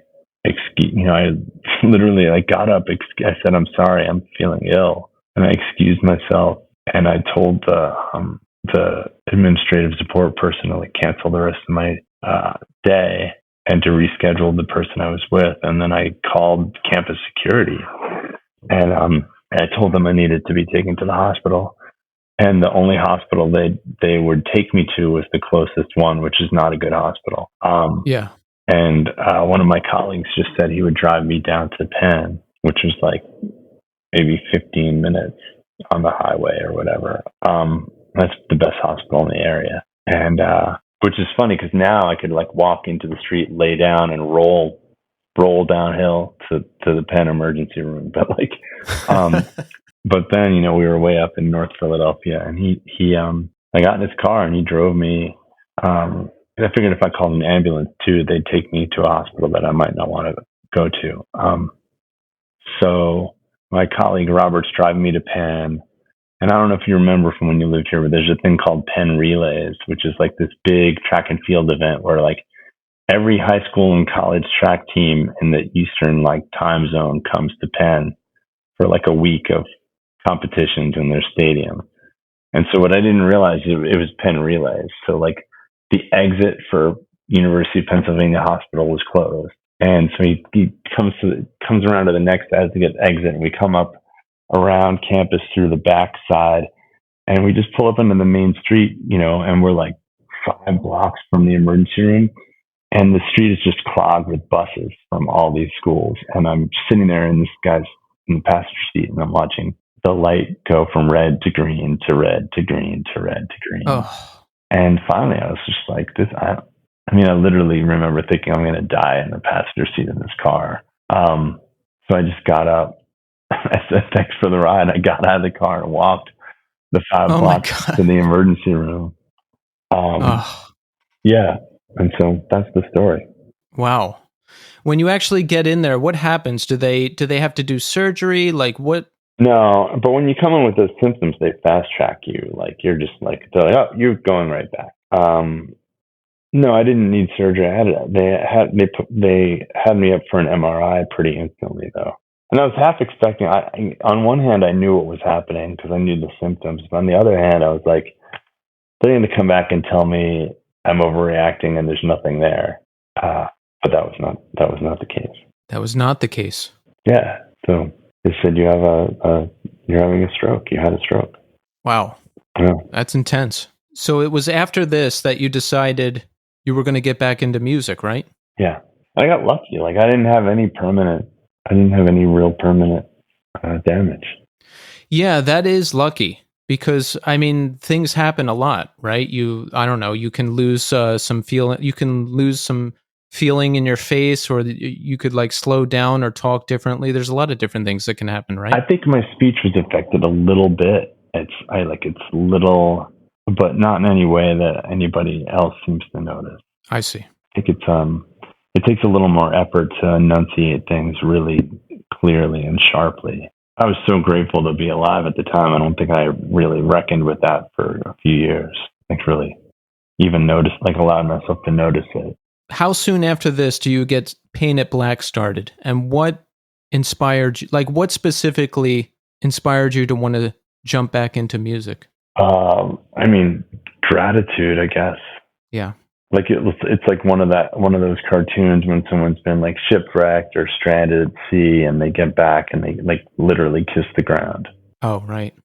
literally, I got up, I said, I'm sorry, I'm feeling ill. And I excused myself. And I told the administrative support person to like cancel the rest of my day and to reschedule the person I was with. And then I called campus security and I told them I needed to be taken to the hospital. And the only hospital they would take me to was the closest one, which is not a good hospital. Yeah. And one of my colleagues just said he would drive me down to Penn, which was like maybe 15 minutes on the highway or whatever. That's the best hospital in the area. And which is funny because now I could like walk into the street, lay down and roll downhill to the Penn emergency room. But like, but then, we were way up in North Philadelphia and I got in his car and he drove me. I figured if I called an ambulance too, they'd take me to a hospital that I might not want to go to. So my colleague Robert's driving me to Penn. And I don't know if you remember from when you lived here, but there's a thing called Penn Relays, which is like this big track and field event where like every high school and college track team in the Eastern like time zone comes to Penn for like a week of competitions in their stadium. And so what I didn't realize, it was Penn Relays. So like the exit for University of Pennsylvania Hospital was closed. And so he comes around to the next exit and we come up around campus through the back side and we just pull up into the main street, and we're like 5 blocks from the emergency room and the street is just clogged with buses from all these schools. And I'm sitting there and this guy's in the passenger seat and I'm watching the light go from red to green to red to green to red to green. Oh. And finally I was just like this. I literally remember thinking I'm going to die in the passenger seat of this car. So I just got up. I said, thanks for the ride. I got out of the car and walked the 5 blocks to the emergency room. Yeah. And so that's the story. Wow. When you actually get in there, what happens? Do they have to do surgery? Like what? No, but when you come in with those symptoms, they fast track you. Like you're just like, they're like, oh, you're going right back. No, I didn't need surgery. They had me up for an MRI pretty instantly though. And I was half expecting, on one hand, I knew what was happening because I knew the symptoms. But on the other hand, I was like, they're going to come back and tell me I'm overreacting and there's nothing there. But that was not the case. That was not the case. Yeah. So they said, you're having a stroke. You had a stroke. Wow. Yeah. That's intense. So it was after this that you decided you were going to get back into music, right? Yeah. I got lucky. Like I didn't have any real permanent damage. Yeah, that is lucky because things happen a lot, right? You can lose some feeling. You can lose some feeling in your face, or you could like slow down or talk differently. There's a lot of different things that can happen, right? I think my speech was affected a little bit. It's little, but not in any way that anybody else seems to notice. I see. I think it takes a little more effort to enunciate things really clearly and sharply. I was so grateful to be alive at the time. I don't think I really reckoned with that for a few years. Like really even allowed myself to notice it. How soon after this do you get Paint It Black started? And what inspired you? Like what specifically inspired you to want to jump back into music? Gratitude, I guess. Yeah. Like it's like one of those cartoons when someone's been like shipwrecked or stranded at sea and they get back and they like literally kiss the ground. Oh, right.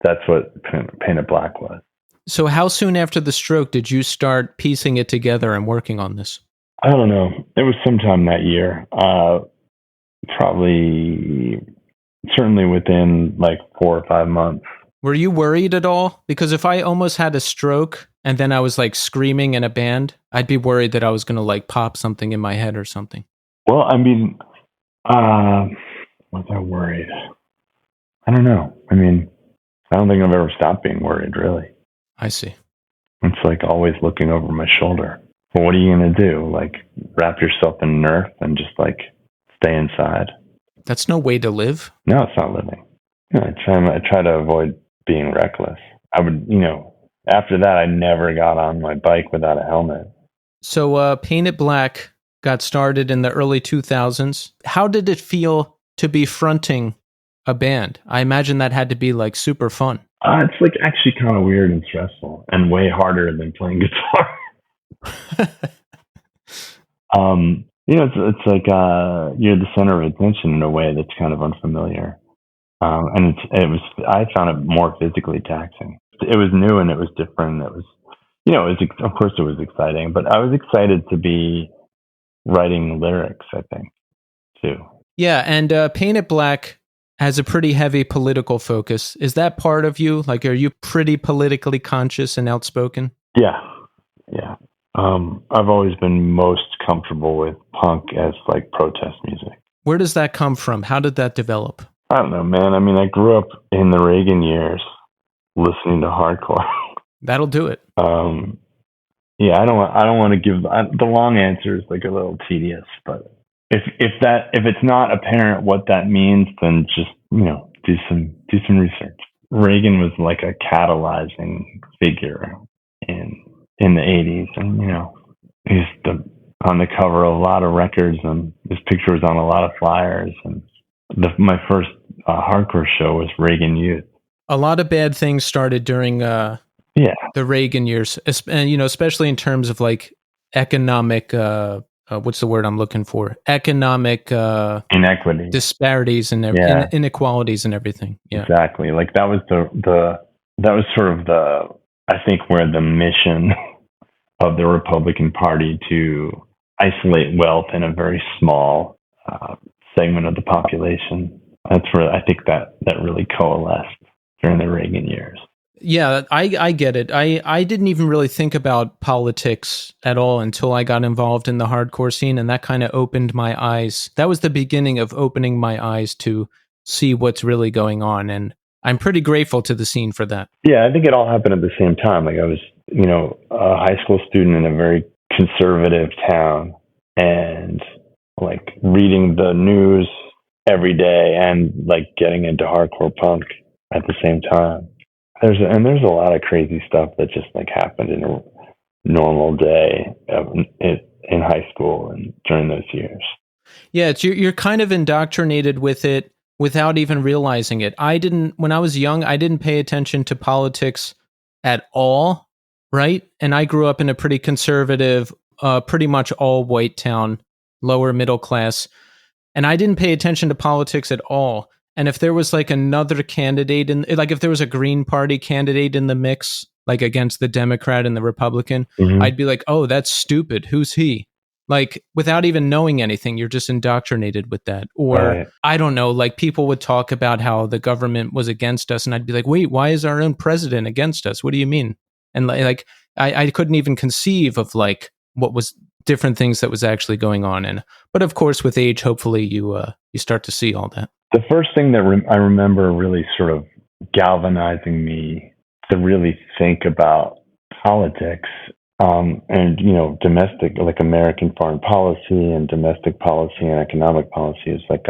That's what Paint It Black was. So how soon after the stroke did you start piecing it together and working on this? I don't know. It was sometime that year. Probably certainly within like 4 or 5 months. Were you worried at all? Because if I almost had a stroke and then I was like screaming in a band, I'd be worried that I was going to like pop something in my head or something. Well, I mean, was I worried? I don't know. I mean, I don't think I've ever stopped being worried, really. I see. It's like always looking over my shoulder. Well, what are you going to do? Like wrap yourself in Nerf and just like stay inside? That's no way to live. No, it's not living. I try to avoid being reckless. I would, after that, I never got on my bike without a helmet. So Paint It Black got started in the early 2000s. How did it feel to be fronting a band? I imagine that had to be like super fun. It's like actually kind of weird and stressful and way harder than playing guitar. It's like you're the center of attention in a way that's kind of unfamiliar. And I found it more physically taxing. It was new and it was different. It was, of course it was exciting, but I was excited to be writing lyrics, I think, too. Yeah. And Paint It Black has a pretty heavy political focus. Is that part of you? Like, are you pretty politically conscious and outspoken? Yeah. Yeah. I've always been most comfortable with punk as like protest music. Where does that come from? How did that develop? I don't know, man. I mean, I grew up in the Reagan years listening to hardcore. That'll do it. Yeah, I don't want to give the long answer is like a little tedious, but if it's not apparent what that means, then just do some research. Reagan was like a catalyzing figure in the 80s, and he's on the cover of a lot of records, and his picture was on a lot of flyers. And my first hardcore show was Reagan Youth. A lot of bad things started during the Reagan years, and especially in terms of like economic what's the word I'm looking for? Economic inequity, disparities, and inequalities, and everything. Yeah, exactly. Like that was that was sort of I think where the mission of the Republican Party to isolate wealth in a very small segment of the population. That's where I think that really coalesced during the Reagan years. Yeah, I get it. I didn't even really think about politics at all until I got involved in the hardcore scene, and that kind of opened my eyes. That was the beginning of opening my eyes to see what's really going on, and I'm pretty grateful to the scene for that. Yeah, I think it all happened at the same time. Like I was, a high school student in a very conservative town, and like reading the news every day and like getting into hardcore punk at the same time. There's a lot of crazy stuff that just like happened in a normal day in high school and during those years. Yeah, you're kind of indoctrinated with it without even realizing it. When I was young, I didn't pay attention to politics at all, right? And I grew up in a pretty conservative, pretty much all white town, lower middle class. And I didn't pay attention to politics at all. And if there was like another candidate if there was a Green Party candidate in the mix, like against the Democrat and the Republican, I'd be like, oh, that's stupid. Who's he? Like without even knowing anything, you're just indoctrinated with that. Or right. I don't know, like people would talk about how the government was against us. And I'd be like, wait, why is our own president against us? What do you mean? And like, I couldn't even conceive of like what was different things that was actually going on. But of course, with age, hopefully you start to see all that. The first thing that I remember really sort of galvanizing me to really think about politics and, domestic, like American foreign policy and domestic policy and economic policy is like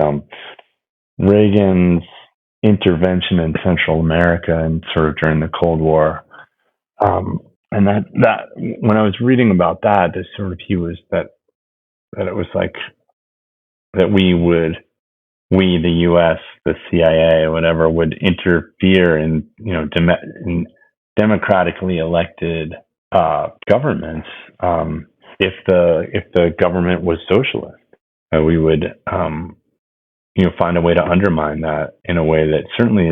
Reagan's intervention in Central America and sort of during the Cold War. And that when I was reading about that, this sort of view was that it was like that we, the U.S., the CIA, or whatever, would interfere in, in democratically elected governments if the government was socialist. We would, find a way to undermine that in a way that certainly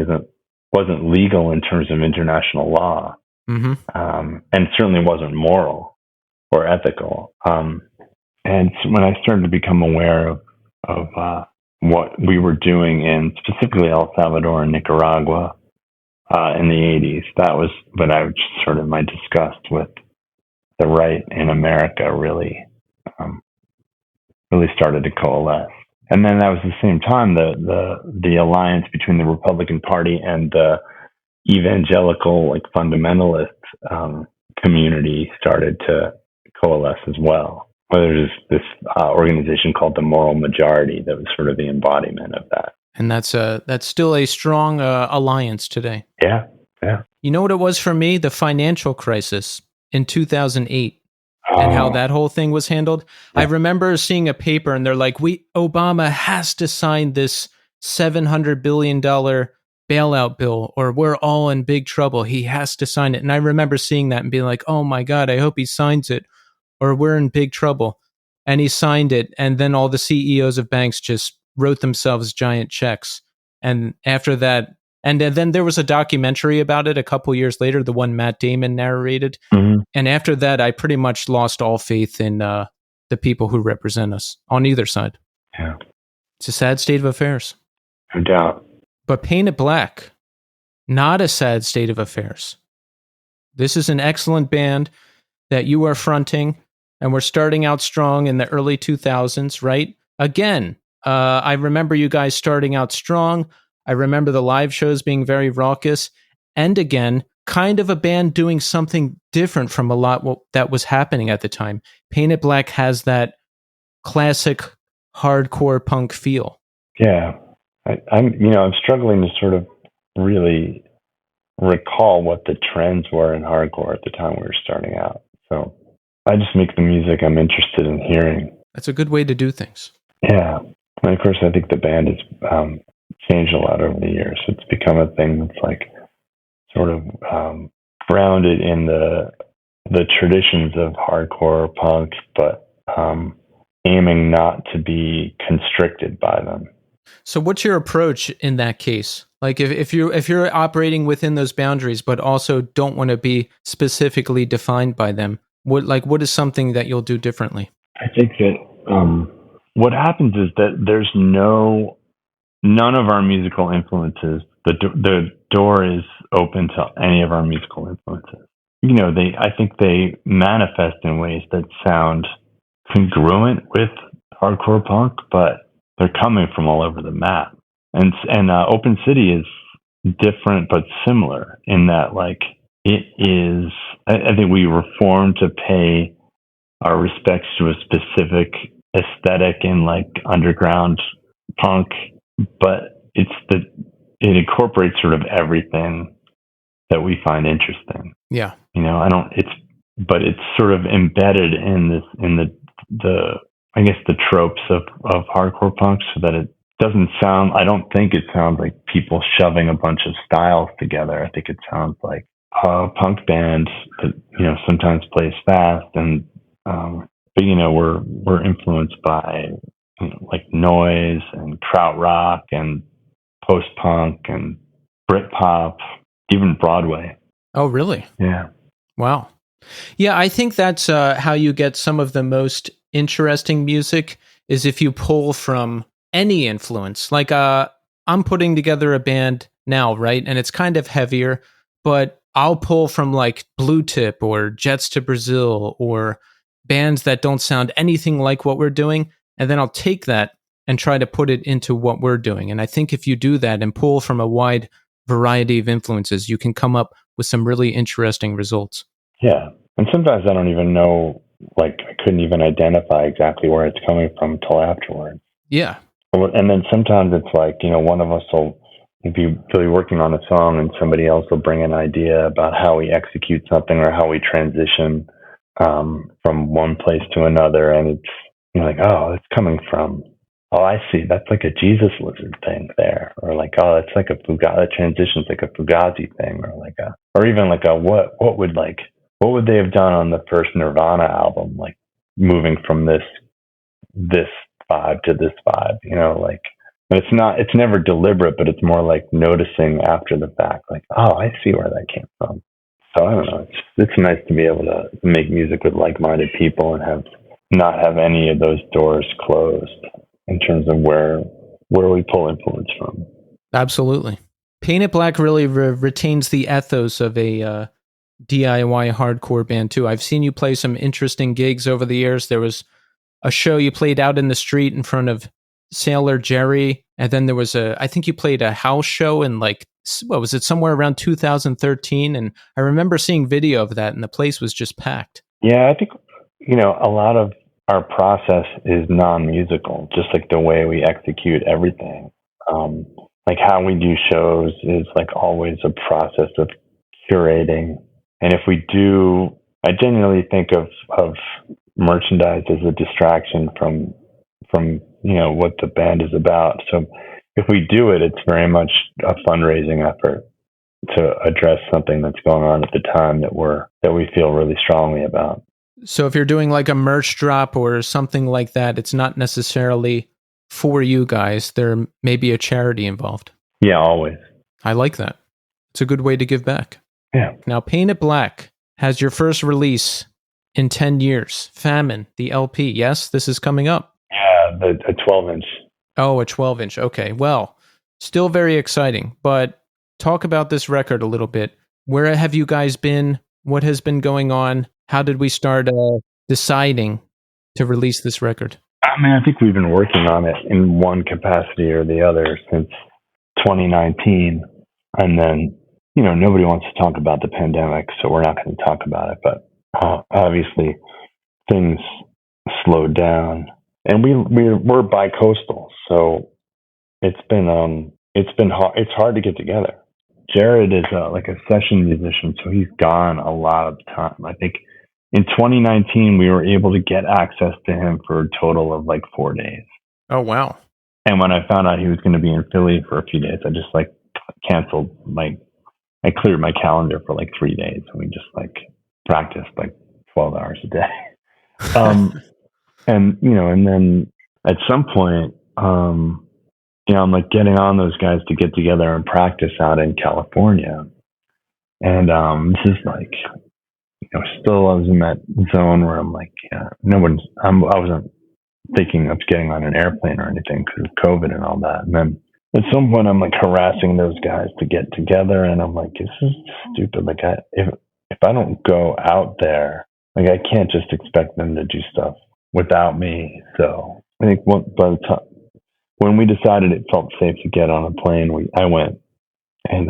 wasn't legal in terms of international law, and certainly wasn't moral or ethical. And when I started to become aware of what we were doing in specifically El Salvador and Nicaragua in the 80s. That was what I just sort of my disgust with the right in America really started to coalesce. And then that was the same time the alliance between the Republican Party and the evangelical, like, fundamentalist community started to coalesce as well. There's this organization called the Moral Majority that was sort of the embodiment of that. And that's still a strong alliance today. Yeah. You know what it was for me? The financial crisis in 2008 and how that whole thing was handled. Yeah. I remember seeing a paper and they're like, Obama has to sign this $700 billion bailout bill or we're all in big trouble. He has to sign it. And I remember seeing that and being like, oh my God, I hope he signs it or we're in big trouble. And he signed it. And then all the CEOs of banks just wrote themselves giant checks. And after that, and then there was a documentary about it a couple years later, the one Matt Damon narrated. Mm-hmm. And after that, I pretty much lost all faith in the people who represent us on either side. Yeah. It's a sad state of affairs. No doubt. But Paint It Black, not a sad state of affairs. This is an excellent band that you are fronting, and we're starting out strong in the early 2000s, right? Again, I remember you guys starting out strong. I remember the live shows being very raucous. And again, kind of a band doing something different from a lot that was happening at the time. Paint It Black has that classic hardcore punk feel. Yeah. I'm struggling to sort of really recall what the trends were in hardcore at the time we were starting out. So I just make the music I'm interested in hearing. That's a good way to do things. Yeah. And of course, I think the band has changed a lot over the years. It's become a thing that's like sort of grounded in the traditions of hardcore punk, but aiming not to be constricted by them. So what's your approach in that case? Like if you're operating within those boundaries, but also don't want to be specifically defined by them, what is something that you'll do differently? I think that what happens is that there's none of our musical influences. The door is open to any of our musical influences. I think they manifest in ways that sound congruent with hardcore punk, but they're coming from all over the map. And Open City is different but similar in that, like, it is. I think we reform to pay our respects to a specific aesthetic in, like, underground punk, but it incorporates sort of everything that we find interesting. Yeah. But it's sort of embedded in the I guess the tropes of hardcore punk, so that it doesn't sound, I don't think it sounds like people shoving a bunch of styles together. I think it sounds like a punk band that, sometimes plays fast and, but we're influenced by, like, noise and krautrock and post-punk and Britpop, even Broadway. Oh, really? Yeah. Wow. Yeah, I think that's how you get some of the most interesting music is if you pull from any influence. Like I'm putting together a band now, right? And it's kind of heavier, but I'll pull from like Blue Tip or Jets to Brazil or bands that don't sound anything like what we're doing. And then I'll take that and try to put it into what we're doing. And I think if you do that and pull from a wide variety of influences, you can come up with some really interesting results. Yeah. And sometimes I don't even know, like, I couldn't even identify exactly where it's coming from until afterwards. Yeah. And then sometimes it's like, one of us will be really working on a song and somebody else will bring an idea about how we execute something or how we transition from one place to another. And it's like, oh, it's coming from, oh, I see. That's like a Jesus Lizard thing there. Or like, oh, it's like a Fugazi, that transition's like a Fugazi thing, or even like what would they have done on the first Nirvana album? Like moving from this vibe to this vibe, but it's never deliberate, but it's more like noticing after the fact, like, oh, I see where that came from. So I don't know. It's nice to be able to make music with like-minded people and not have any of those doors closed in terms of where where we pull influence from. Absolutely. Painted Black really retains the ethos of a DIY hardcore band too. I've seen you play some interesting gigs over the years. There was a show you played out in the street in front of Sailor Jerry, and then there was I think you played a house show in like, what was it, somewhere around 2013, and I remember seeing video of that, and the place was just packed. Yeah, I think, a lot of our process is non-musical, just like the way we execute everything. Like how we do shows is like always a process of curating. And if we do, I genuinely think of merchandise as a distraction from what the band is about. So if we do it, it's very much a fundraising effort to address something that's going on at the time that we feel really strongly about. So if you're doing like a merch drop or something like that, it's not necessarily for you guys. There may be a charity involved. Yeah, always. I like that. It's a good way to give back. Yeah. Now, Painted Black has your first release in 10 years. Famine, the LP. Yes, this is coming up. Yeah, a 12-inch. Oh, a 12-inch. Okay. Well, still very exciting. But talk about this record a little bit. Where have you guys been? What has been going on? How did we start deciding to release this record? I mean, I think we've been working on it in one capacity or the other since 2019. And then, nobody wants to talk about the pandemic, so we're not going to talk about it. But obviously, things slowed down. And we're bi-coastal, so it's been hard. It's hard to get together. Jared is like a session musician, so he's gone a lot of the time. I think in 2019 we were able to get access to him for a total of like 4 days. Oh wow! And when I found out he was going to be in Philly for a few days, I just like canceled I cleared my calendar for like 3 days, and we just like practiced like 12 hours a day. And then at some point, I'm like getting on those guys to get together and practice out in California. And this is like, still I was in that zone where I'm like, I wasn't thinking of getting on an airplane or anything because of COVID and all that. And then at some point, I'm like harassing those guys to get together, and I'm like, this is stupid. Like, if I don't go out there, like I can't just expect them to do stuff without me. So I think by the time when we decided it felt safe to get on a plane, I went and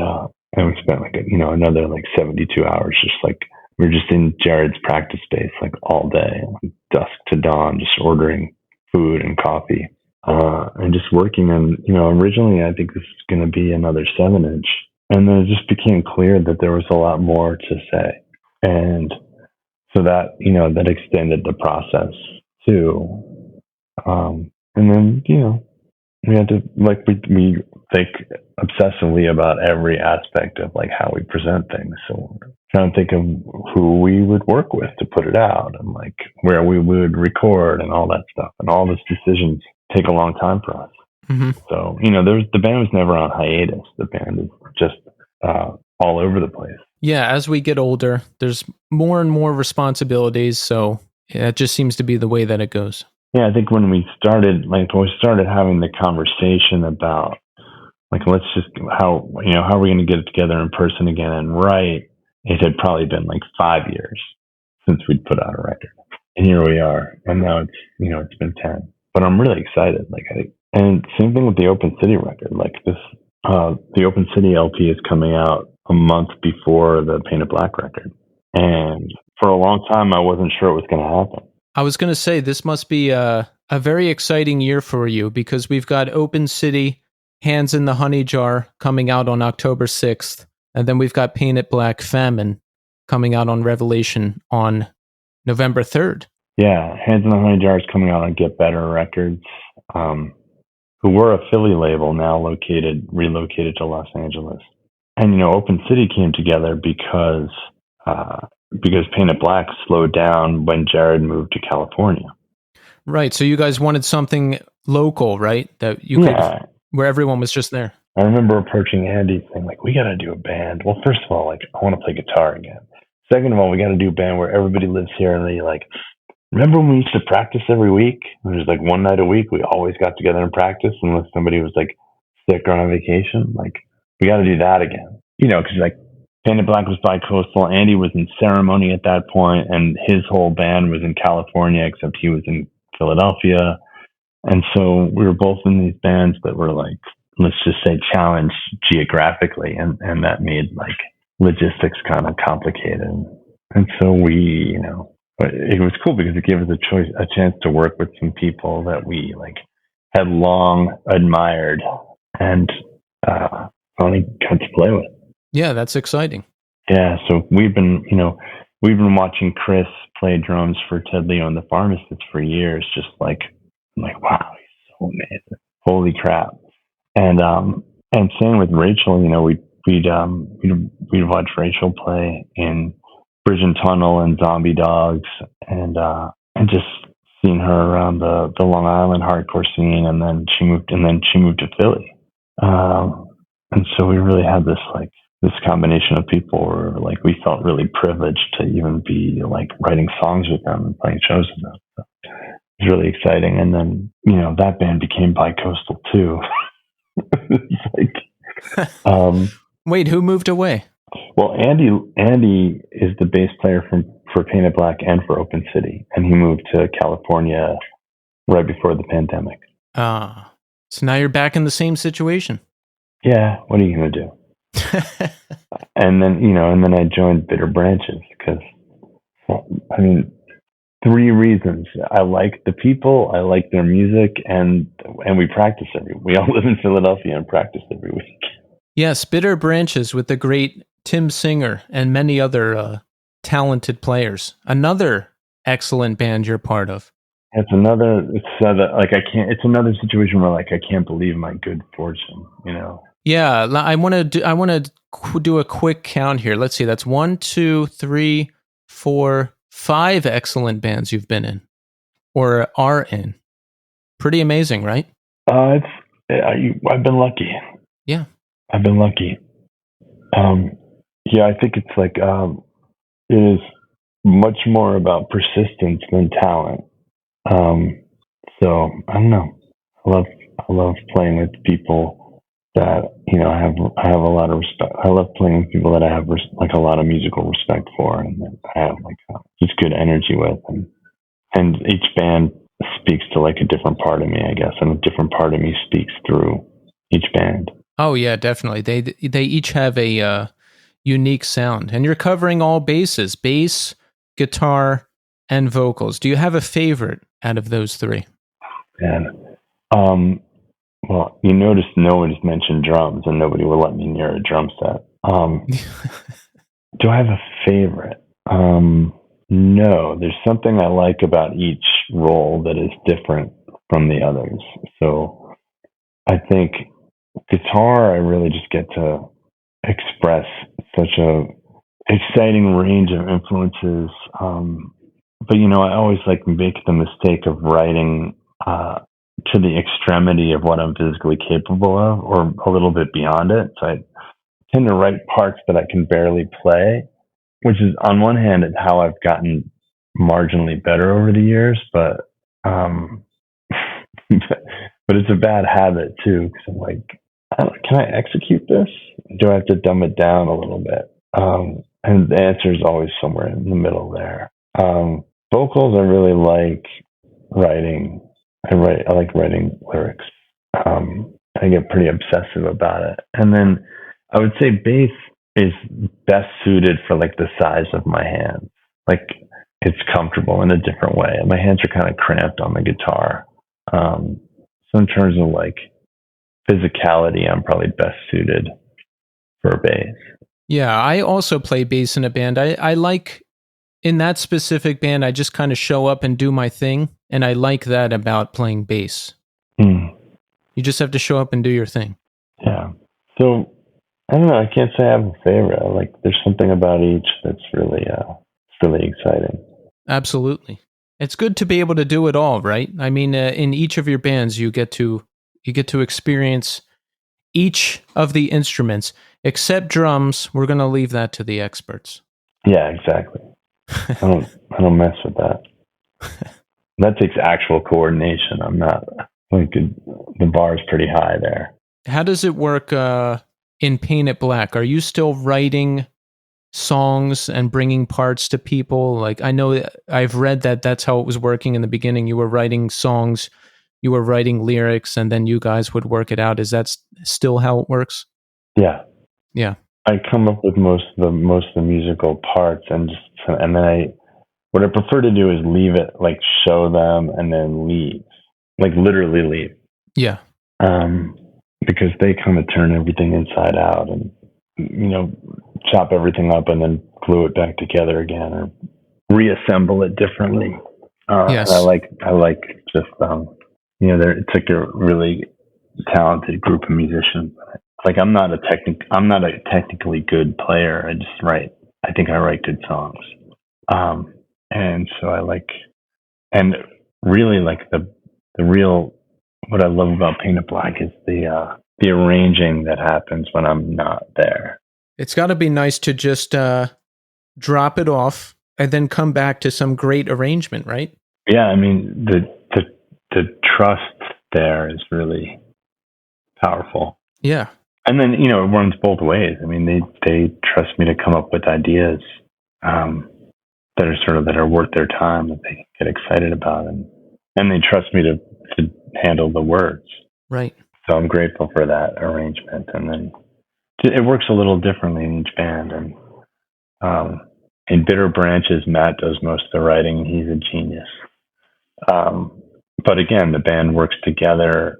we spent like another like 72 hours just like we were just in Jared's practice space like all day, like dusk to dawn, just ordering food and coffee and just working. And originally I think this was going to be another 7-inch, and then it just became clear that there was a lot more to say, and so that that extended the process too. And then, we had to, like, we think obsessively about every aspect of, like, how we present things. So we're trying to think of who we would work with to put it out and, like, where we would record and all that stuff. And all those decisions take a long time for us. Mm-hmm. So, the band was never on hiatus. The band is just all over the place. Yeah, as we get older, there's more and more responsibilities, so it just seems to be the way that it goes. Yeah, I think when we started having the conversation about, like, let's just, how are we going to get it together in person again and write, it had probably been like 5 years since we'd put out a record. And here we are. And now it's been 10. But I'm really excited. And same thing with the Open City record. Like this, the Open City LP is coming out a month before the Painted Black record. And for a long time, I wasn't sure it was going to happen. I was going to say, this must be a very exciting year for you, because we've got Open City, Hands in the Honey Jar coming out on October 6th. And then we've got Painted Black, Famine coming out on Revelation on November 3rd. Yeah, Hands in the Honey Jar is coming out on Get Better Records, who were a Philly label, now relocated to Los Angeles. And, Open City came together because Painted Black slowed down when Jared moved to California. Right. So you guys wanted something local, right? That you could, where everyone was just there. I remember approaching Andy saying, like, we got to do a band. Well, first of all, like, I want to play guitar again. Second of all, we got to do a band where everybody lives here and they, like, remember when we used to practice every week? It was like one night a week. We always got together and practice unless somebody was like sick or on vacation. Like, we got to do that again. Because like Painted Black was bi-coastal. Andy was in Ceremony at that point, and his whole band was in California, except he was in Philadelphia. And so we were both in these bands that were like, let's just say, challenged geographically, and that made like logistics kind of complicated. And so we, but it was cool because it gave us a chance to work with some people that we like had long admired and finally got to play with. Yeah, that's exciting. Yeah, so we've been watching Chris play drums for Ted Leo and the Pharmacists for years. Just like, I'm like, wow, he's so amazing! Holy crap! And same with Rachel. We'd watch Rachel play in Bridge and Tunnel and Zombie Dogs, and just seeing her around the Long Island hardcore scene, and then she moved to Philly, and so we really had this combination of people where like we felt really privileged to even be like writing songs with them and playing shows with them. So it was really exciting, and then that band became bi-coastal too. It's like, wait, who moved away? Well, Andy is the bass player for Painted Black and for Open City, and he moved to California right before the pandemic. So now you're back in the same situation. Yeah, what are you gonna do? And then I joined Bitter Branches because, I mean, 3 reasons. I like the people, I like their music, and we practice we all live in Philadelphia and practice every week. Yes, Bitter Branches with the great Tim Singer and many other talented players. Another excellent band you're part of. It's another situation where like I can't believe my good fortune, Yeah, I want to do a quick count here. Let's see, that's 1, 2, 3, 4, 5 excellent bands you've been in or are in. Pretty amazing, right? I've been lucky. Yeah. I've been lucky. I think it's like it is much more about persistence than talent. So I don't know. I love playing with people that I have a lot of respect. I love playing with people that I have like a lot of musical respect for, and that I have like just good energy with, and each band speaks to like a different part of me, I guess, and a different part of me speaks through each band. Oh yeah, definitely. They each have a unique sound, and you're covering all bases: bass, guitar, and vocals. Do you have a favorite out of those 3? Man, well, you notice nobody's mentioned drums, and nobody will let me near a drum set. Do I have a favorite? No, there's something I like about each role that is different from the others. So I think guitar, I really just get to express such a exciting range of influences. But I always like make the mistake of writing to the extremity of what I'm physically capable of, or a little bit beyond it. So I tend to write parts that I can barely play, which is on one hand how I've gotten marginally better over the years, but but it's a bad habit too, because I'm like, can I execute this? Do I have to dumb it down a little bit? And the answer is always somewhere in the middle there. Vocals, I really like writing. I like writing lyrics. I get pretty obsessive about it. And then I would say bass is best suited for like the size of my hands. Like it's comfortable in a different way. My hands are kind of cramped on the guitar. So in terms of like physicality, I'm probably best suited for bass. Yeah, I also play bass in a band. I like, in that specific band, I just kind of show up and do my thing. And I like that about playing bass. You just have to show up and do your thing. Yeah. So, I don't know. I can't say I have a favorite. There's something about each that's really exciting. Absolutely. It's good to be able to do it all, right? I mean, in each of your bands, you get to experience each of the instruments, except drums. We're going to leave that to the experts. Yeah, exactly. I don't mess with that. That takes actual coordination. I'm not like the bar is pretty high there. How does it work in Paint It Black? Are you still writing songs and bringing parts to people? Like, I know I've read that that's how it was working in the beginning. You were writing songs, you were writing lyrics, and then you guys would work it out. Is that still how it works? Yeah. Yeah. I come up with most of the musical parts, and then what I prefer to do is leave it, like show them and then leave, like literally leave. Yeah. Because they kind of turn everything inside out and, chop everything up and then glue it back together again or reassemble it differently. Yes. I like just, it's like a really talented group of musicians. Like I'm not a technically good player. I think I write good songs. And so and really like the real, what I love about Paint It Black is the arranging that happens when I'm not there. It's got to be nice to just drop it off and then come back to some great arrangement, right? Yeah, I mean the trust there is really powerful. Yeah, and then it runs both ways. I mean, they trust me to come up with ideas that are worth their time, that they get excited about, and they trust me to handle the words. Right. So I'm grateful for that arrangement, and then it works a little differently in each band. And in Bitter Branches, Matt does most of the writing. He's a genius. But again, the band works together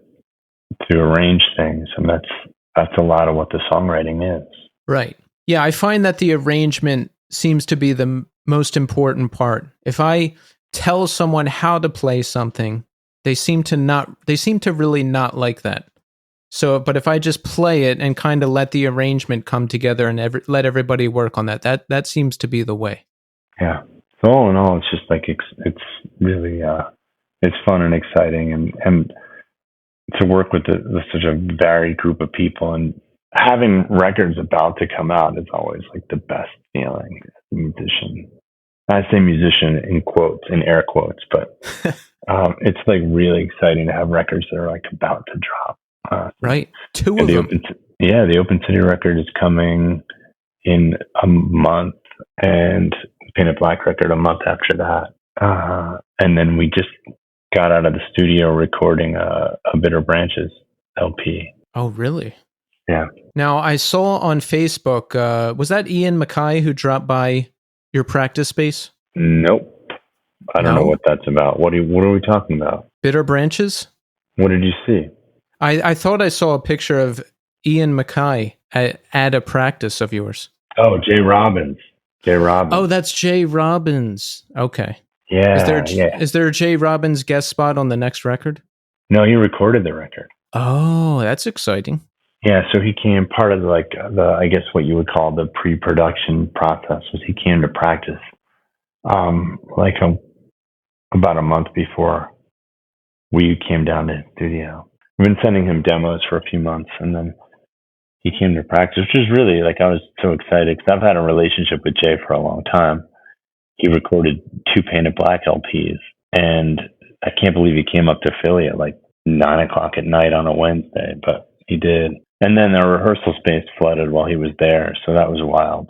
to arrange things, and that's a lot of what the songwriting is. Right. Yeah, I find that the arrangement seems to be the most important part. If I tell someone how to play something, they seem to really not like that. So, but if I just play it and kind of let the arrangement come together and let everybody work on that seems to be the way. Yeah. So all in all, it's just like it's really it's fun and exciting, and to work with such a varied group of people, and having records about to come out is always like the best feeling as a musician. I say musician in air quotes, but it's like really exciting to have records that are like about to drop. Right. Two of them. The Open City record is coming in a month, and Paint It Black record a month after that. And then we just got out of the studio recording a Bitter Branches LP. Oh, really? Yeah. Now, I saw on Facebook, was that Ian MacKaye who dropped by your practice space? Nope. I don't know what that's about. What are we talking about? Bitter Branches? What did you see? I thought I saw a picture of Ian MacKaye at a practice of yours. Oh, Jay Robbins. Oh, that's Jay Robbins. Okay. Yeah. Is there a Jay Robbins guest spot on the next record? No, he recorded the record. Oh, that's exciting. Yeah, so he came, part of I guess what you would call the pre-production process was he came to practice about a month before we came down to the studio. We've been sending him demos for a few months, and then he came to practice, which is really, I was so excited because I've had a relationship with Jay for a long time. He recorded 2 Paint It Black LPs, and I can't believe he came up to Philly at 9:00 at night on a Wednesday, but he did. And then our rehearsal space flooded while he was there, so that was wild.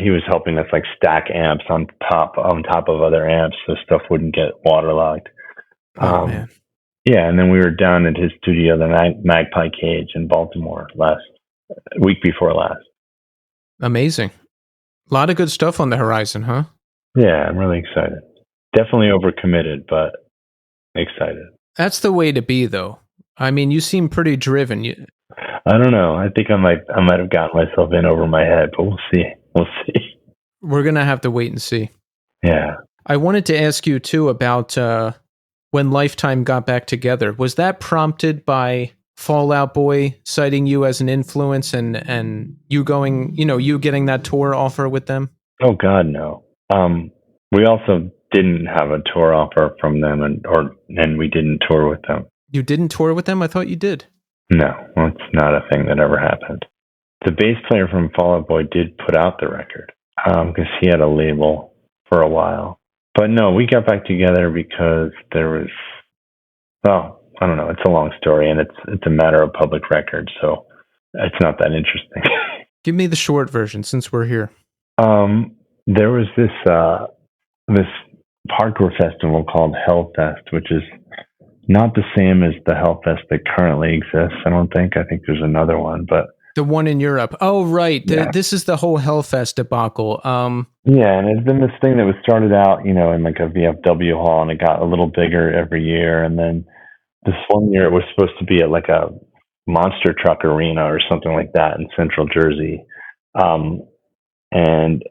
He was helping us stack amps on top of other amps so stuff wouldn't get waterlogged. Oh, man. Yeah, and then we were down at his studio, the Magpie Cage in Baltimore week before last. Amazing. A lot of good stuff on the horizon, huh? Yeah, I'm really excited. Definitely overcommitted, but excited. That's the way to be, though. I mean, you seem pretty driven. I don't know. I think I might have gotten myself in over my head, but we'll see. We're going to have to wait and see. Yeah. I wanted to ask you, too, about when Lifetime got back together. Was that prompted by Fall Out Boy citing you as an influence and you going, you getting that tour offer with them? Oh, God, no. We also didn't have a tour offer from them, and we didn't tour with them. You didn't tour with them? I thought you did. No, it's not a thing that ever happened. The bass player from Fall Out Boy did put out the record because he had a label for a while. But no, we got back together because there was, well, I don't know. It's a long story, and it's a matter of public record, so it's not that interesting. Give me the short version since we're here. There was this hardcore festival called Hellfest, which is not the same as the Hellfest that currently exists. I don't think. I think there's another one, but the one in Europe. Oh, right. Yeah. This is the whole Hellfest debacle. Yeah, and it's been this thing that was started out, in like a VFW hall, and it got a little bigger every year. And then this one year, it was supposed to be at like a monster truck arena or something like that in Central Jersey. And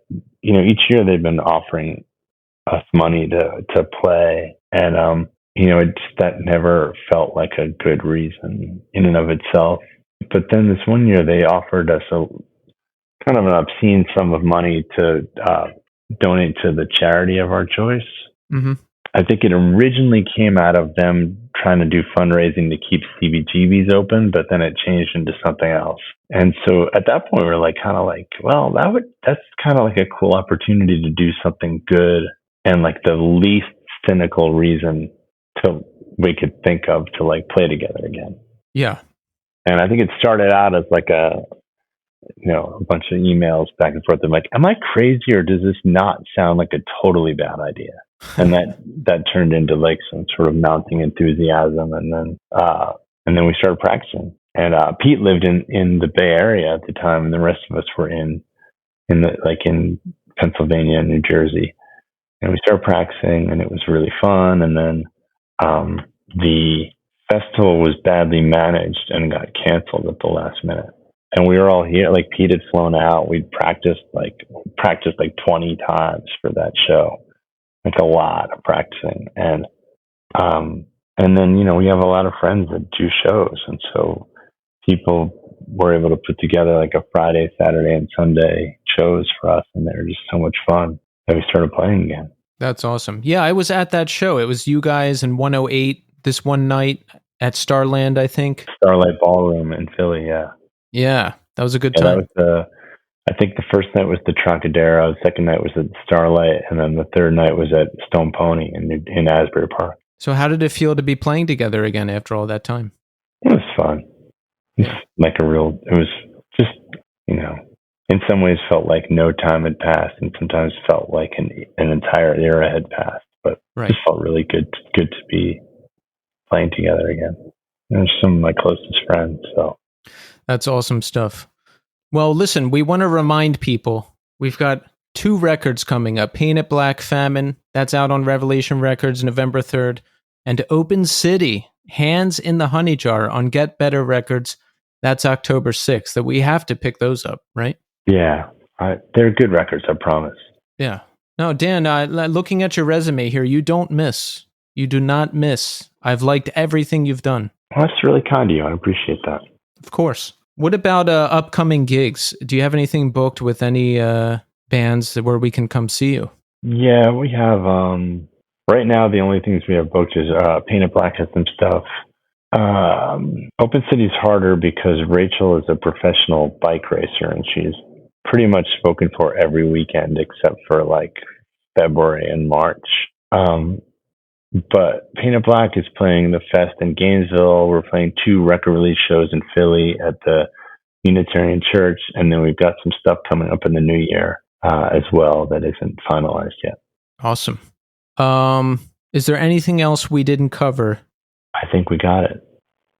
each year they've been offering us money to play, and that never felt like a good reason in and of itself. But then this one year they offered us a kind of an obscene sum of money to donate to the charity of our choice. Mm-hmm. I think it originally came out of them trying to do fundraising to keep CBGBs open, but then it changed into something else. And so at that point, we were well, that's kind of like a cool opportunity to do something good, and like the least cynical reason we could think of to like play together again. Yeah. And I think it started out as like a bunch of emails back and forth. I'm like, am I crazy, or does this not sound like a totally bad idea? And that turned into like some sort of mounting enthusiasm, and then we started practicing. And Pete lived in the Bay Area at the time, and the rest of us were in Pennsylvania and New Jersey. And we started practicing, and it was really fun. And then the festival was badly managed and got canceled at the last minute. And we were all here. Like, Pete had flown out. We'd practiced like 20 times for that show. Like, a lot of practicing. And then, we have a lot of friends that do shows. And so people were able to put together like a Friday, Saturday, and Sunday shows for us. And they were just so much fun that we started playing again. That's awesome. Yeah, I was at that show. It was you guys and 108 this one night at Starland, I think. Starlight Ballroom in Philly, yeah. Yeah, that was a good time. That was I think the first night was the Trocadero, the second night was at Starlight, and then the third night was at Stone Pony in Asbury Park. So how did it feel to be playing together again after all that time? It was fun. It was just, in some ways felt like no time had passed, and sometimes felt like an entire era had passed. But It just felt really good to be playing together again. They're some of my closest friends, so. That's awesome stuff. Well, listen, we want to remind people, we've got 2 records coming up. Painted Black, Famine, that's out on Revelation Records November 3rd. And Open City, Hands in the Honey Jar on Get Better Records, that's October 6th. That we have to pick those up, right? Yeah, they're good records, I promise. Yeah. No, Dan, looking at your resume here, you don't miss. You do not miss. I've liked everything you've done. Well, that's really kind of you. I appreciate that. Of course. What about upcoming gigs? Do you have anything booked with any bands where we can come see you? Yeah, we have. Right now, the only things we have booked is Painted Black has some stuff. Open City's harder because Rachel is a professional bike racer, and she's pretty much spoken for every weekend except for like February and March. But Painted Black is playing the Fest in Gainesville. We're playing 2 record release shows in Philly at the Unitarian Church. And then we've got some stuff coming up in the new year as well that isn't finalized yet. Awesome. Is there anything else we didn't cover? I think we got it.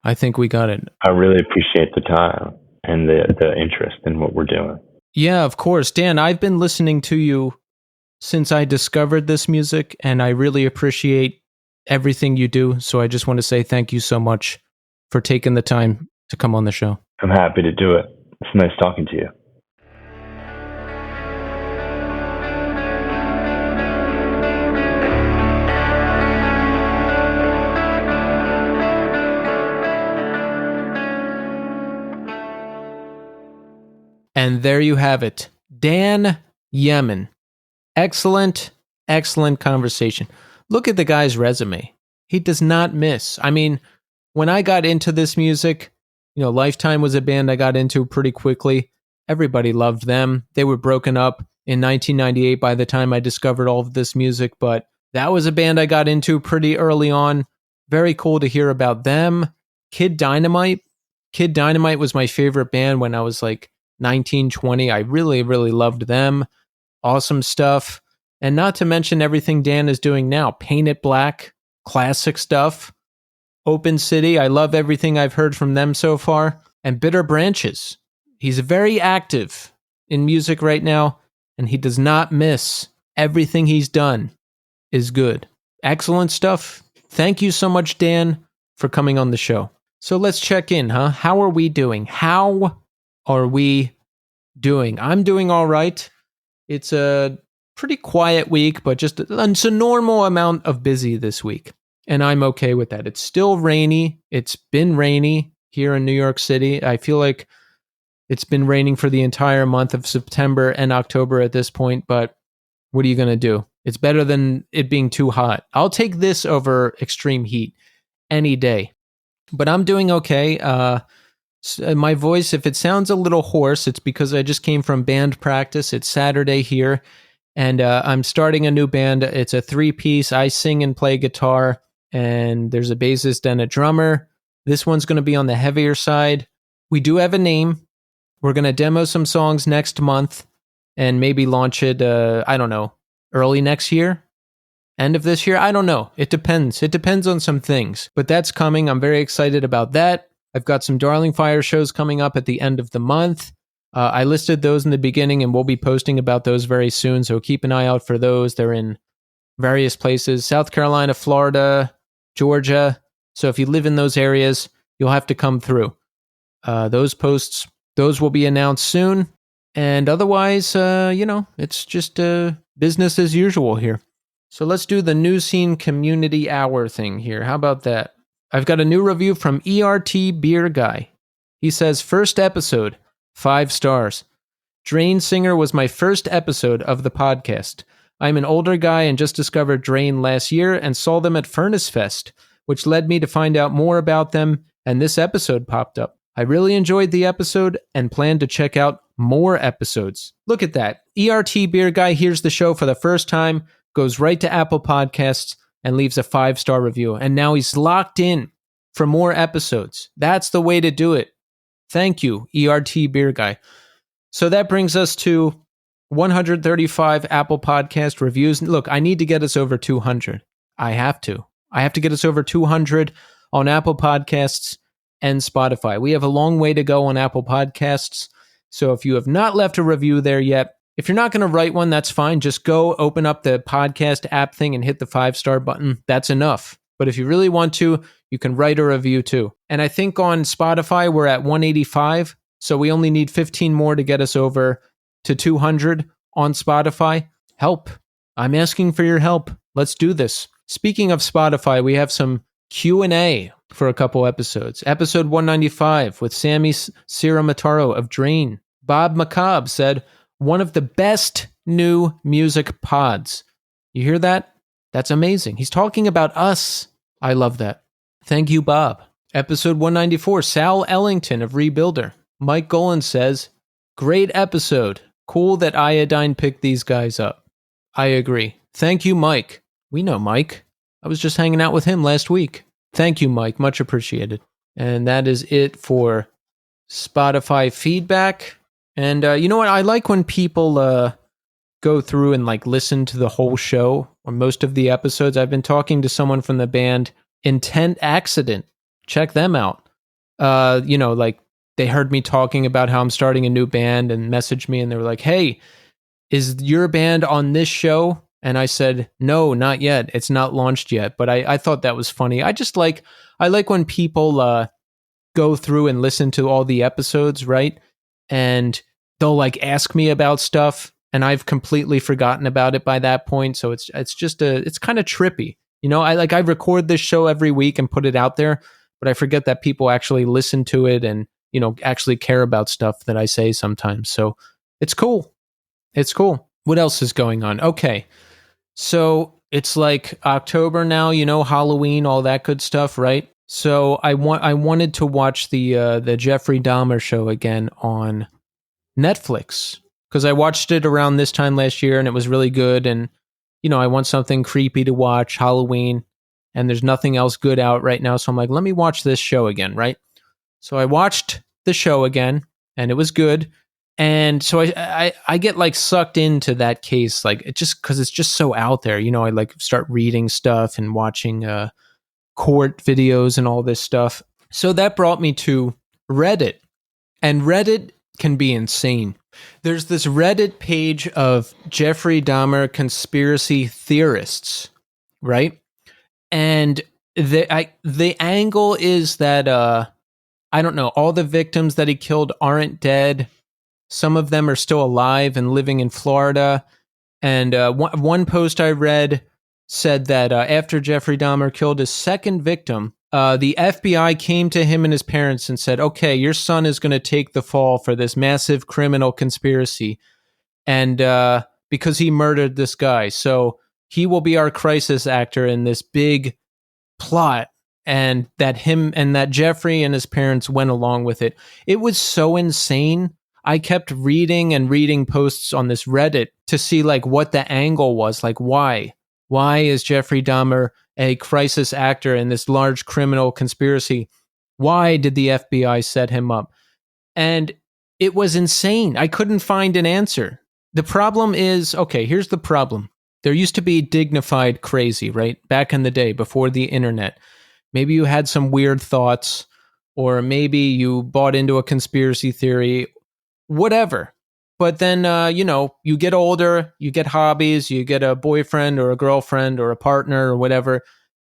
I really appreciate the time and the interest in what we're doing. Yeah, of course. Dan, I've been listening to you since I discovered this music, and I really appreciate everything you do. So I just want to say thank you so much for taking the time to come on the show. I'm happy to do it. It's nice talking to you. And there you have it. Dan Yemin. Excellent conversation. Look at the guy's resume. He does not miss. I mean, when I got into this music, Lifetime was a band I got into pretty quickly. Everybody loved them. They were broken up in 1998 by the time I discovered all of this music, but That was a band I got into pretty early on. Very cool to hear about them. Kid Dynamite. Kid Dynamite was my favorite band when I was like 19, 20. I really, really loved them. Awesome stuff. And not to mention everything Dan is doing now. Paint It Black, classic stuff. Open City, I love everything I've heard from them so far. And Bitter Branches. He's very active in music right now, and he does not miss. Everything he's done is good. Excellent stuff. Thank you so much, Dan, for coming on the show. So let's check in, huh? How are we doing? How are we doing? I'm doing all right. It's a pretty quiet week, but just it's a normal amount of busy this week. And I'm okay with that. It's still rainy. It's been rainy here in New York City. I feel like it's been raining for the entire month of September and October at this point, but what are you going to do? It's better than it being too hot. I'll take this over extreme heat any day. But I'm doing okay. My voice, if it sounds a little hoarse, it's because I just came from band practice. It's Saturday here, and I'm starting a new band. It's a 3-piece. I sing and play guitar, and there's a bassist and a drummer. This one's going to be on the heavier side. We do have a name. We're going to demo some songs next month and maybe launch it, I don't know, early next year? End of this year? I don't know. It depends. It depends on some things. But that's coming. I'm very excited about that. I've got some Darling Fire shows coming up at the end of the month. I listed those in the beginning, and we'll be posting about those very soon, so keep an eye out for those. They're in various places: South Carolina, Florida, Georgia. So if you live in those areas, you'll have to come through. Those posts, those will be announced soon. And otherwise, it's just business as usual here. So let's do the New Scene Community Hour thing here. How about that? I've got a new review from ERT Beer Guy. He says, first episode, 5 stars. Drain Singer was my first episode of the podcast. I'm an older guy and just discovered Drain last year and saw them at Furnace Fest, which led me to find out more about them, and this episode popped up. I really enjoyed the episode and plan to check out more episodes. Look at that. ERT Beer Guy hears the show for the first time, goes right to Apple Podcasts, and leaves a 5-star review. And now he's locked in for more episodes. That's the way to do it. Thank you, ERT Beer Guy. So that brings us to 135 Apple Podcast reviews. Look, I need to get us over 200. I have to get us over 200 on Apple Podcasts and Spotify. We have a long way to go on Apple Podcasts. So if you have not left a review there yet, if you're not going to write one, that's fine. Just go open up the podcast app thing and hit the 5-star button. That's enough. But if you really want to, you can write a review too. And I think on Spotify, we're at 185. So we only need 15 more to get us over to 200 on Spotify. Help. I'm asking for your help. Let's do this. Speaking of Spotify, we have some Q&A for a couple episodes. Episode 195 with Sammy Siramataro of Drain. Bob McCobb said, one of the best new music pods. You hear that? That's amazing. He's talking about us. I love that. Thank you, Bob. Episode 194, Sal Ellington of Rebuilder. Mike Golan says, great episode. Cool that Iodine picked these guys up. I agree. Thank you, Mike. We know Mike. I was just hanging out with him last week. Thank you, Mike. Much appreciated. And that is it for Spotify feedback. And you know what? I like when people go through and listen to the whole show or most of the episodes. I've been talking to someone from the band Intent Accident. Check them out. They heard me talking about how I'm starting a new band and messaged me and they were like, hey, is your band on this show? And I said, no, not yet. It's not launched yet. But I thought that was funny. I like when people go through and listen to all the episodes, right? And they'll ask me about stuff and I've completely forgotten about it by that point. So it's kind of trippy. I record this show every week and put it out there, but I forget that people actually listen to it and, actually care about stuff that I say sometimes. So it's cool. It's cool. What else is going on? Okay. So it's October now, Halloween, all that good stuff, right? So I wanted to watch the Jeffrey Dahmer show again on Netflix because I watched it around this time last year and it was really good. And I want something creepy to watch, Halloween, and there's nothing else good out right now. So I'm like, let me watch this show again, right? So I watched the show again, and it was good. And so I get like sucked into that case, like it just because it's just so out there. I like start reading stuff and watching court videos and all this stuff. So that brought me to Reddit, and Reddit can be insane. There's this Reddit page of Jeffrey Dahmer conspiracy theorists, right? And the angle is that I don't know, all the victims that he killed aren't dead. Some of them are still alive and living in Florida. And one post I read said that after Jeffrey Dahmer killed his second victim, the FBI came to him and his parents and said, okay, your son is going to take the fall for this massive criminal conspiracy. And because he murdered this guy. So he will be our crisis actor in this big plot. And that Jeffrey and his parents went along with it. It was so insane. I kept reading and reading posts on this Reddit to see like what the angle was, like why is Jeffrey Dahmer a crisis actor in this large criminal conspiracy? Why did the FBI set him up? And it was insane. I couldn't find an answer. The problem is, okay, here's the problem. There used to be dignified crazy, right? Back in the day before the internet. Maybe you had some weird thoughts, or maybe you bought into a conspiracy theory, whatever. But then, you get older, you get hobbies, you get a boyfriend or a girlfriend or a partner or whatever,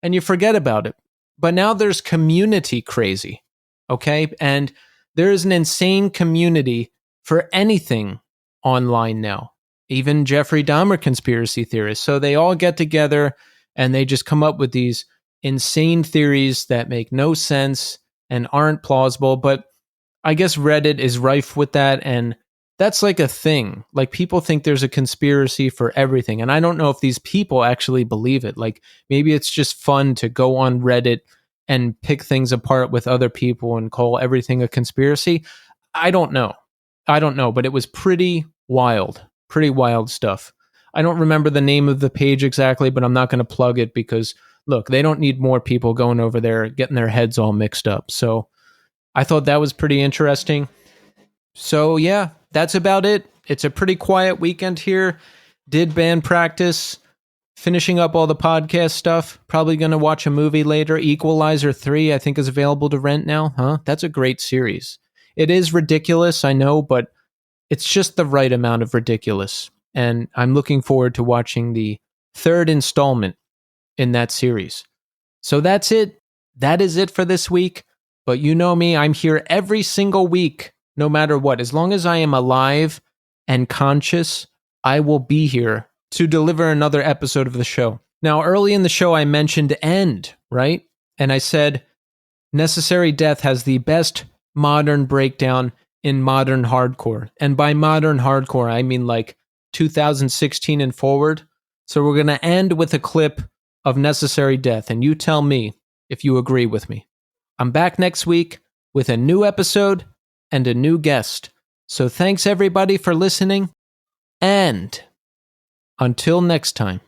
and you forget about it. But now there's community crazy, okay? And there is an insane community for anything online now, even Jeffrey Dahmer conspiracy theorists. So they all get together and they just come up with these insane theories that make no sense and aren't plausible. But I guess Reddit is rife with that, and that's like a thing. Like people think there's a conspiracy for everything, and I don't know if these people actually believe it. Like maybe it's just fun to go on Reddit and pick things apart with other people and call everything a conspiracy. I don't know, but it was pretty wild stuff. I don't remember the name of the page exactly, but I'm not going to plug it because look, they don't need more people going over there getting their heads all mixed up. So I thought that was pretty interesting. So yeah, that's about it. It's a pretty quiet weekend here. Did band practice, finishing up all the podcast stuff. Probably going to watch a movie later. Equalizer 3, I think, is available to rent now. Huh? That's a great series. It is ridiculous, I know, but it's just the right amount of ridiculous. And I'm looking forward to watching the third installment in that series. So that's it. That is it for this week. But you know me, I'm here every single week, no matter what. As long as I am alive and conscious, I will be here to deliver another episode of the show. Now, early in the show, I mentioned End, right? And I said, Necessary Death has the best modern breakdown in modern hardcore. And by modern hardcore, I mean like 2016 and forward. So we're going to end with a clip of Necessary Death, and you tell me if you agree with me. I'm back next week with a new episode and a new guest. So thanks everybody for listening, and until next time.